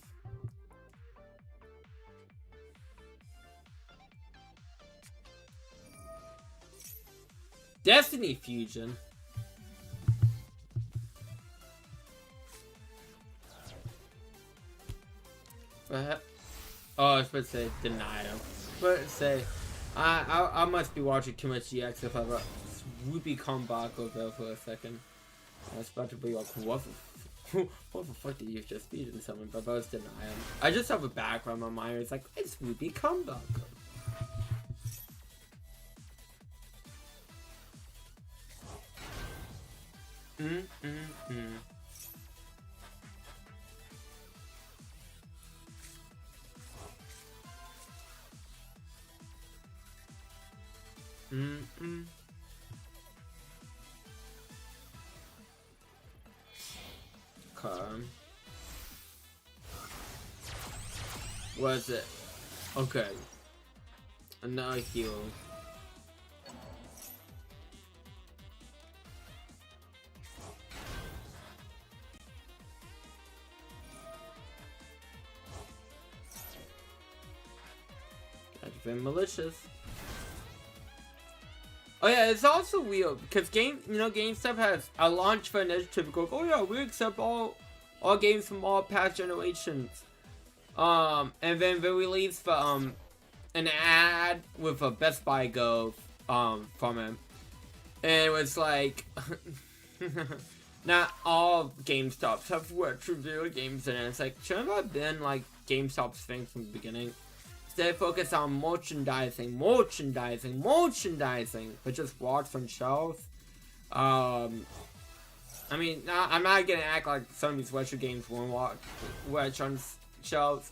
Destiny Fusion. Oh, I was supposed to say denial. But say, I must be watching too much GX if I have a swoopy comeback over for a second. I was about to be like, what the fuck did you just beat in someone? But I was denial. I just have a background on my mind. It's like, it's swoopy comeback. Okay. What is it? Okay. Another heal. Gotta be malicious. Oh yeah, it's also weird because GameStop has a launch for initiative go, oh yeah, we accept all games from all past generations. And then they released an ad with a Best Buy Go from it. And it was like not all GameStops have retro video games in it. It's like, shouldn't have been like GameStop's thing from the beginning? They focus on merchandising, but just watch on shelves. I mean, I'm not gonna act like some of these retro games won't watch on shelves,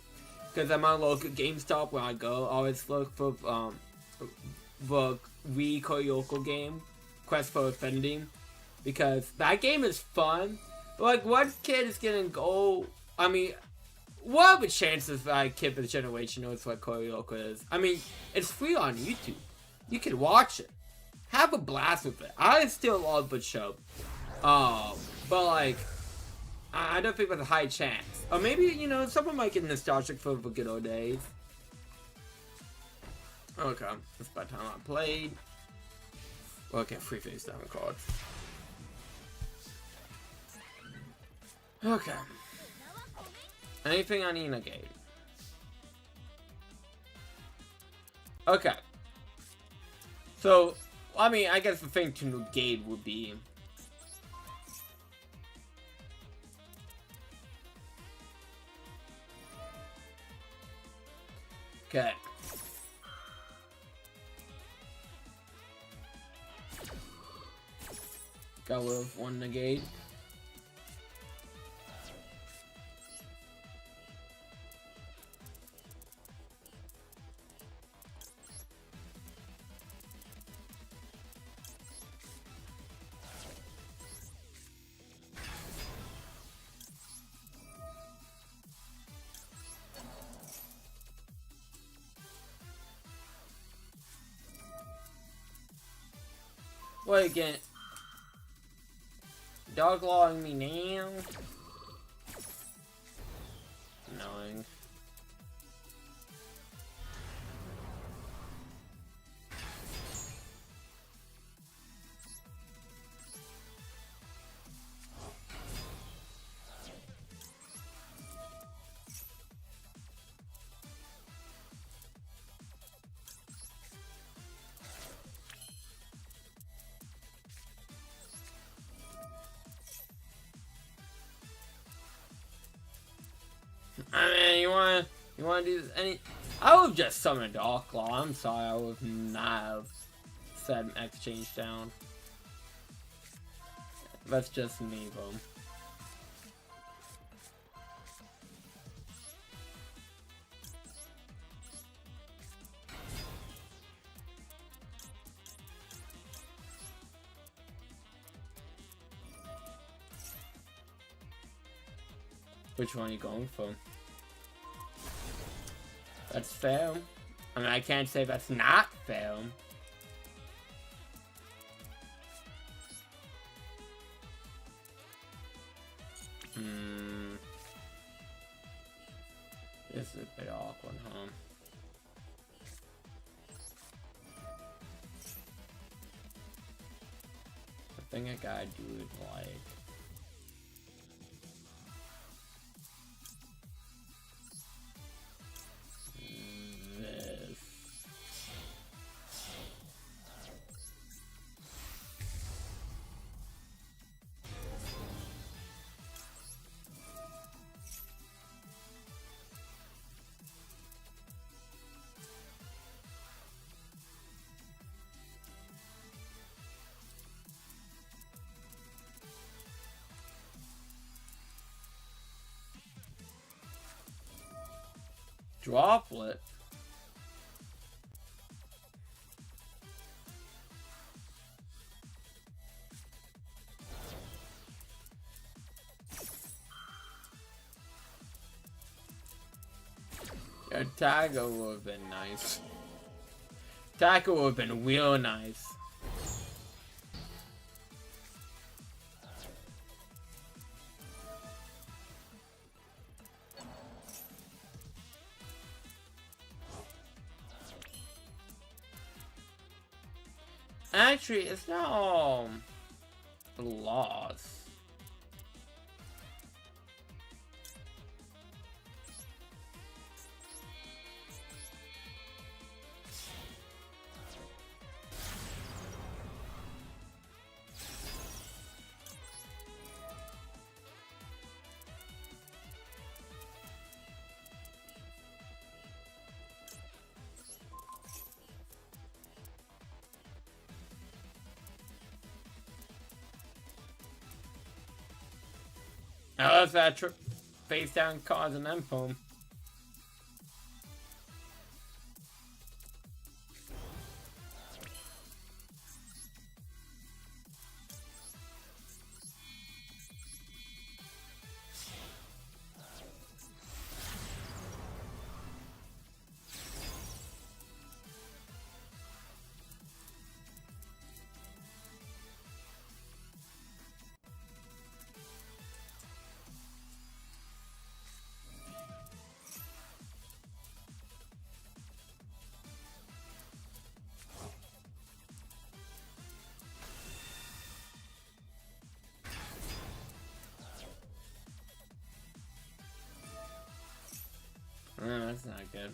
because I'm on local GameStop when I go. I always look for the Wii Koyoko game, Quest for Offending, because that game is fun. But like, what kid is gonna go? I mean, what are the chances that a kid of the generation knows what Koyoko is? I mean, it's free on YouTube. You can watch it. Have a blast with it. I still love the show. But like, I don't think there's a high chance. Or maybe, someone might get nostalgic for the good old days. Okay, it's about time I played. Okay, free face down cards. Okay. Anything I need to negate? Okay. So, I mean, I guess the thing to negate would be... Okay. Got with one negate. Wait again. Dog lawing me now? Annoying. I mean, you wanna do this? I would just summon Dark Claw. I'm sorry, I would not have set exchange down. That's just me, though. Which one are you going for? That's fair. I mean, I can't say that's not fair. This is a bit awkward, huh? The thing I gotta do is like... this. Droplet. A Tiger would have been nice. Tiger would have been real nice. Actually, it's not all lost. Oh, that's that face down cards and end poem. Oh, that's not good.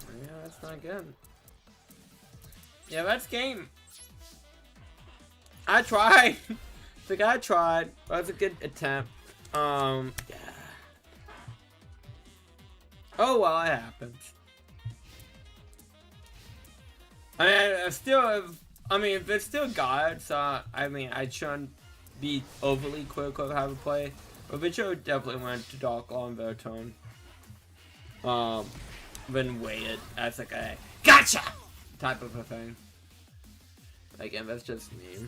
Yeah, that's not good. Yeah, that's game. I tried. The guy tried. That was a good attempt. Yeah. Oh well, it happens. I mean, if it's still God, so I mean, I shouldn't be overly critical of how to play. But Vicho definitely went to Dark Law and Vertone. Then weigh it as like a gotcha type of a thing. Again, that's just me.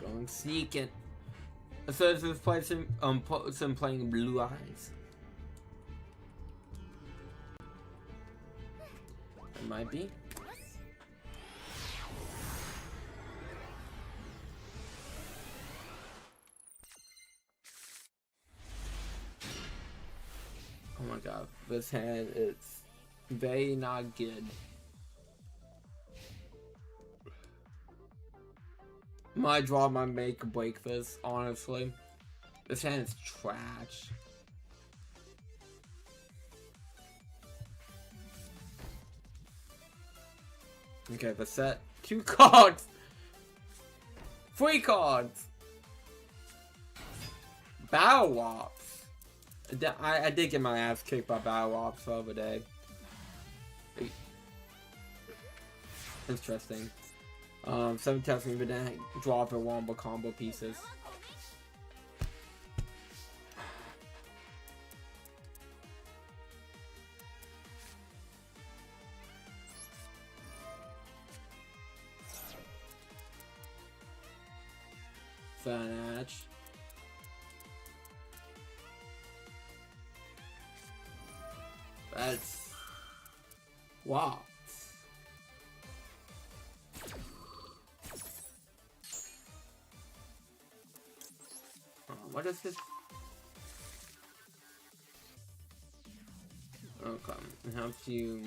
Going sneaking. So this is playing Blue Eyes. It might be. Oh my god, this hand is very not good. My draw might make or break this, honestly. This hand is trash. Okay, but set 2 cards. 3 cards. Battle Wops. I did get my ass kicked by Battle Wops the other day. Interesting. 7 testing, but then drop a wombo combo pieces. Fanatch. That's wow. What is this? Okay, it helps you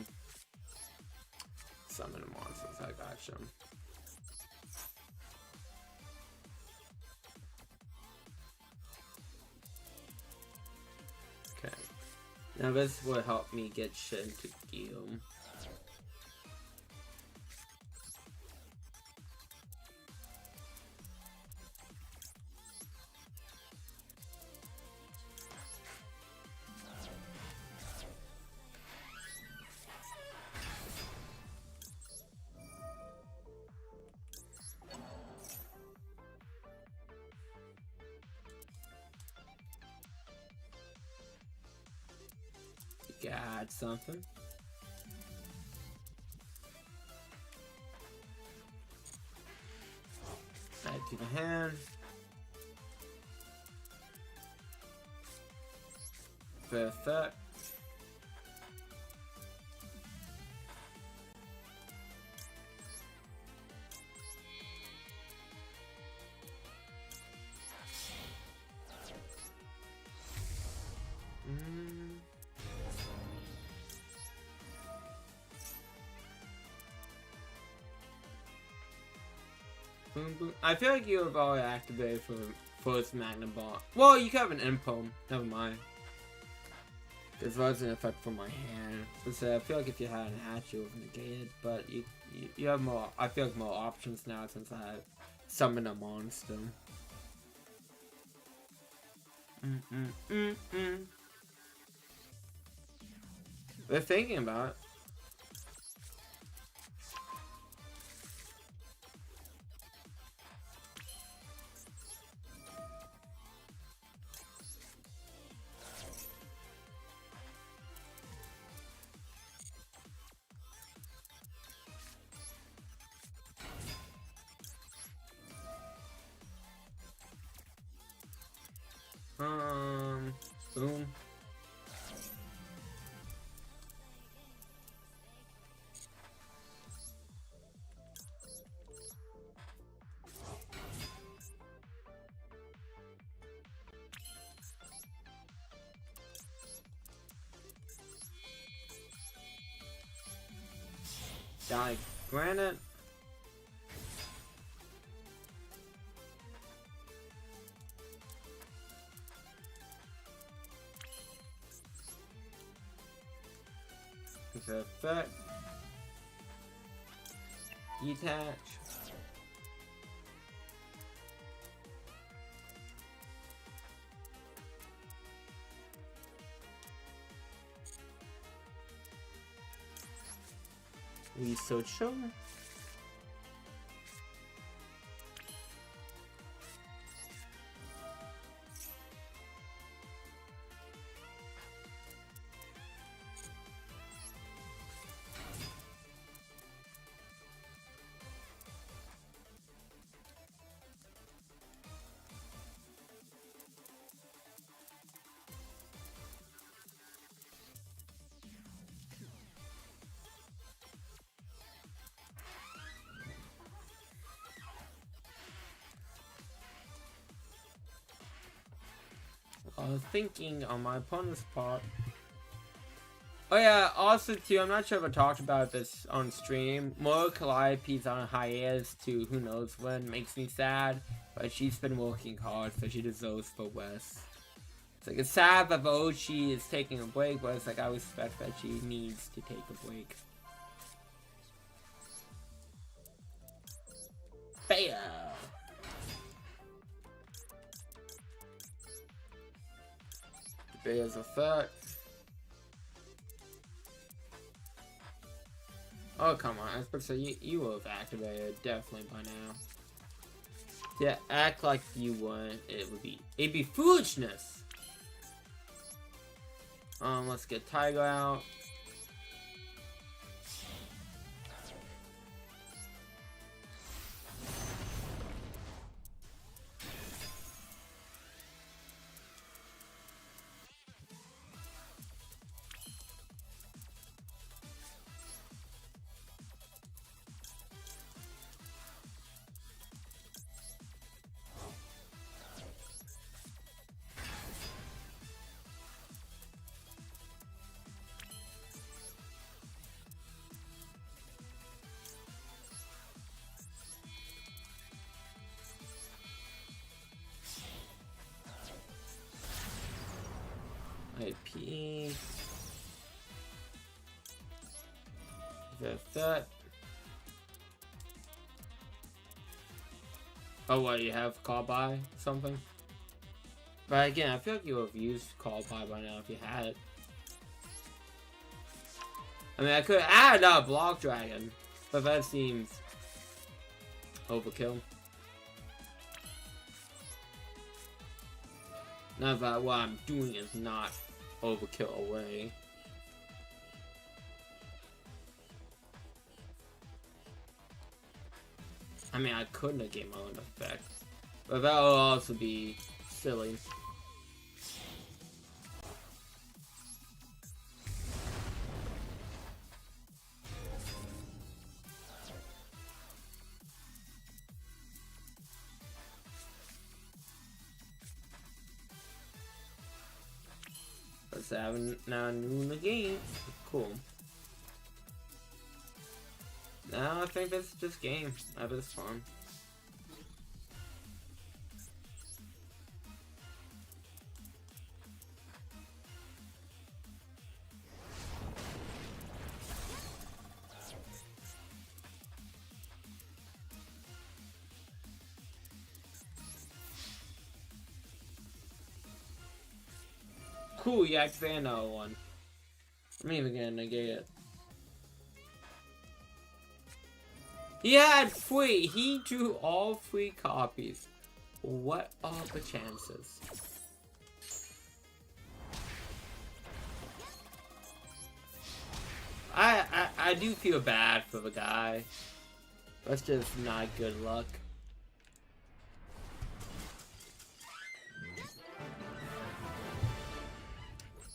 summon monsters. I gotcha. Okay, now this will help me get shit into gear. Add something. Add to the hand. Perfect. Boom, boom. I feel like you have already activated for first Magna Ball. Well, you can have an Impulse. Never mind. Because that's an effect from my hand. So I feel like if you had an hatch, you would have negated. But you have more. I feel like more options now since I have summoned a monster. We're thinking about it. Boom. Die granite. Effect. Detach. Research show. I was thinking on my opponent's part. Oh yeah, also too, I'm not sure if I talked about this on stream. More Calliope's on hiatus to who knows when, makes me sad. But she's been working hard, so she deserves for West. It's like, it's sad that Ochi is taking a break, but it's like, I respect that she needs to take a break. Bear. Bear's effect. Oh, come on. I was supposed to say, you will have activated definitely by now. Yeah, act like you wouldn't. It'd be foolishness. Let's get Tiger out. IP. That. Oh, what, you have call by something? But again, I feel like you would have used call by now if you had it. I mean, I could add a block dragon, but that seems overkill. Not that what I'm doing is not overkill away. I mean, I could negate my own effect, but that will also be silly. Let's have now new negate. Cool. Now I think this is just game. That is fun. Cool, you activate another one. I'm even gonna negate it. He had 3. He drew all 3 copies. What are the chances? I do feel bad for the guy. That's just not good luck.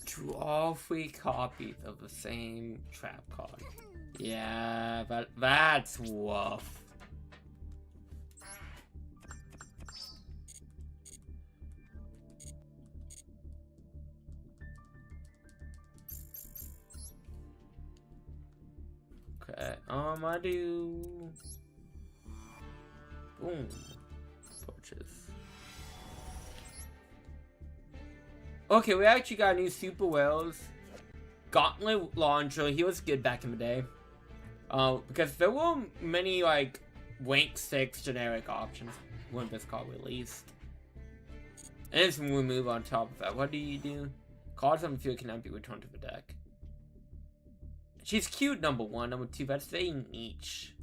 Drew all 3 copies of the same trap card. Yeah, but that's rough. Okay, I do... Boom. Purchase. Okay, we actually got new Super Whales. Gauntlet Launcher, he was good back in the day. Because there were many, like, rank 6 generic options when this card released. And it's remove on top of that. What do? Cards on the field cannot be returned to the deck. She's cute, number 1. Number 2, that's very niche.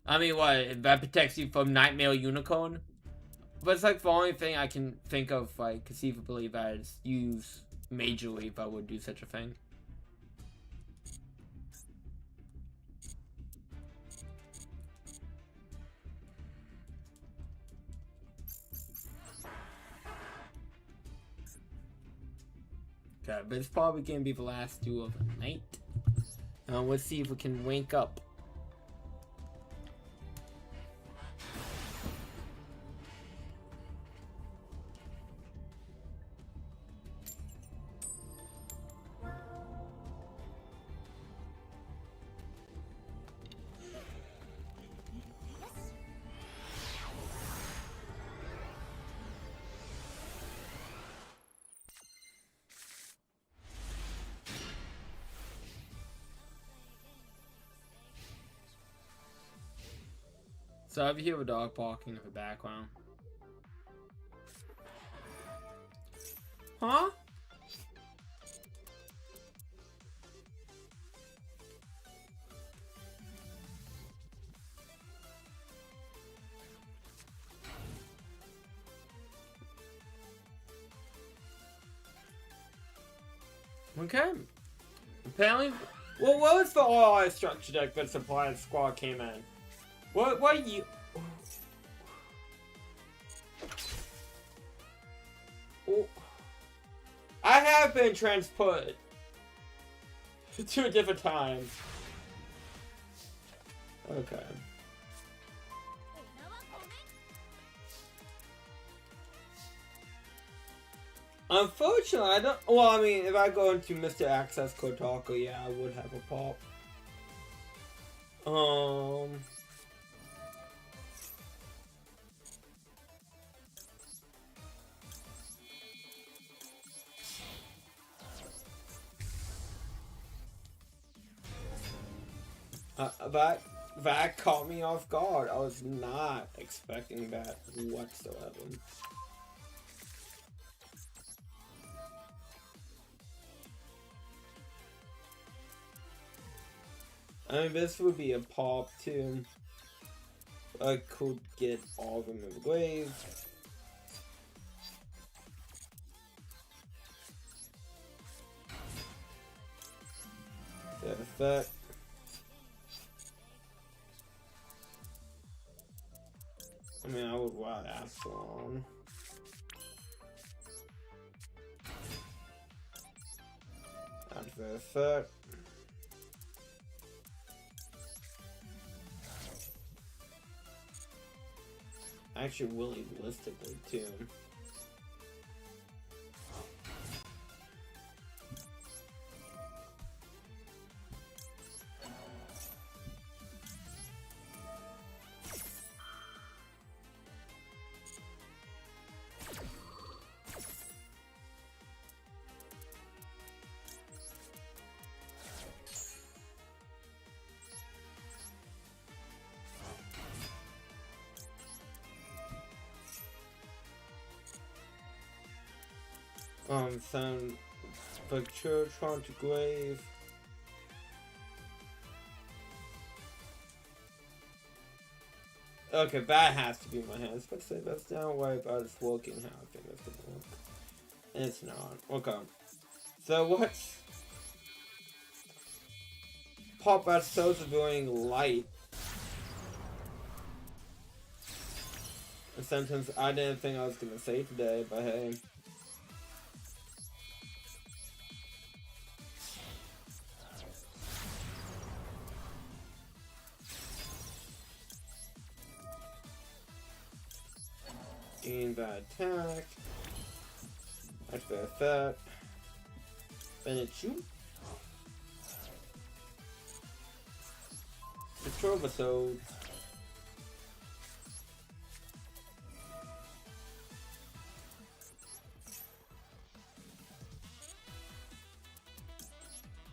I mean, what? That protects you from Nightmare Unicorn? But it's like the only thing I can think of, like, conceivably that is used majorly if I would do such a thing. Okay, but it's probably gonna be the last duel of the night. Let's see if we can wake up. So if you hear a dog barking in the background. Huh? Okay. Apparently, well, what was the all-out structure deck that supply squad came in? What you? Oh. I have been transported to a different time. Okay. Unfortunately, I don't. Well, I mean, if I go into Mr. Access Kotaku, yeah, I would have a pop. That caught me off guard. I was not expecting that whatsoever. I mean, this would be a pop too. I could get all of them in the grave. That effect. I mean, I would wild Absalom. That's the effect. Actually, really realistically too. Some picture trying to grave. Okay, that has to be my hands. But say that's down way about it's working how I think it's gonna work. And it's not. Okay. So what's pop at so doing light? A sentence I didn't think I was gonna say today, but hey. Gain that attack. Activate that. Finish you. Control episodes.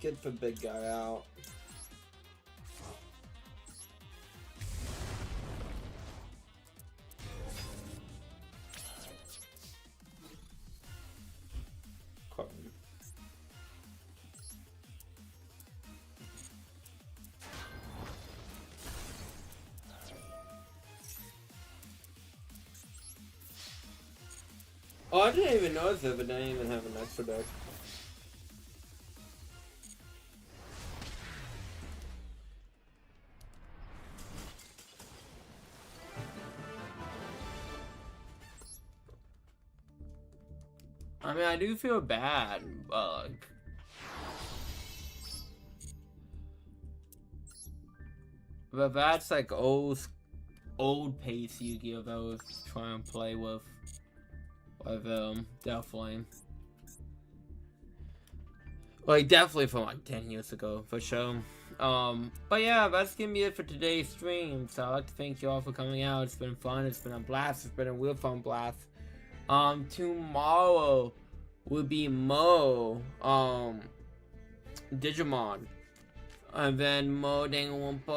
Get the big guy out. Oh, I didn't even notice it, but I didn't even have an extra deck. I mean, I do feel bad, but like... But that's like old pace Yu-Gi-Oh! That I was trying to play with. Definitely. Like, definitely from like 10 years ago, for sure. But yeah, that's gonna be it for today's stream. So I'd like to thank you all for coming out. It's been fun, it's been a blast, it's been a real fun blast. Tomorrow will be Mo, Digimon. And then Mo Danganronpa,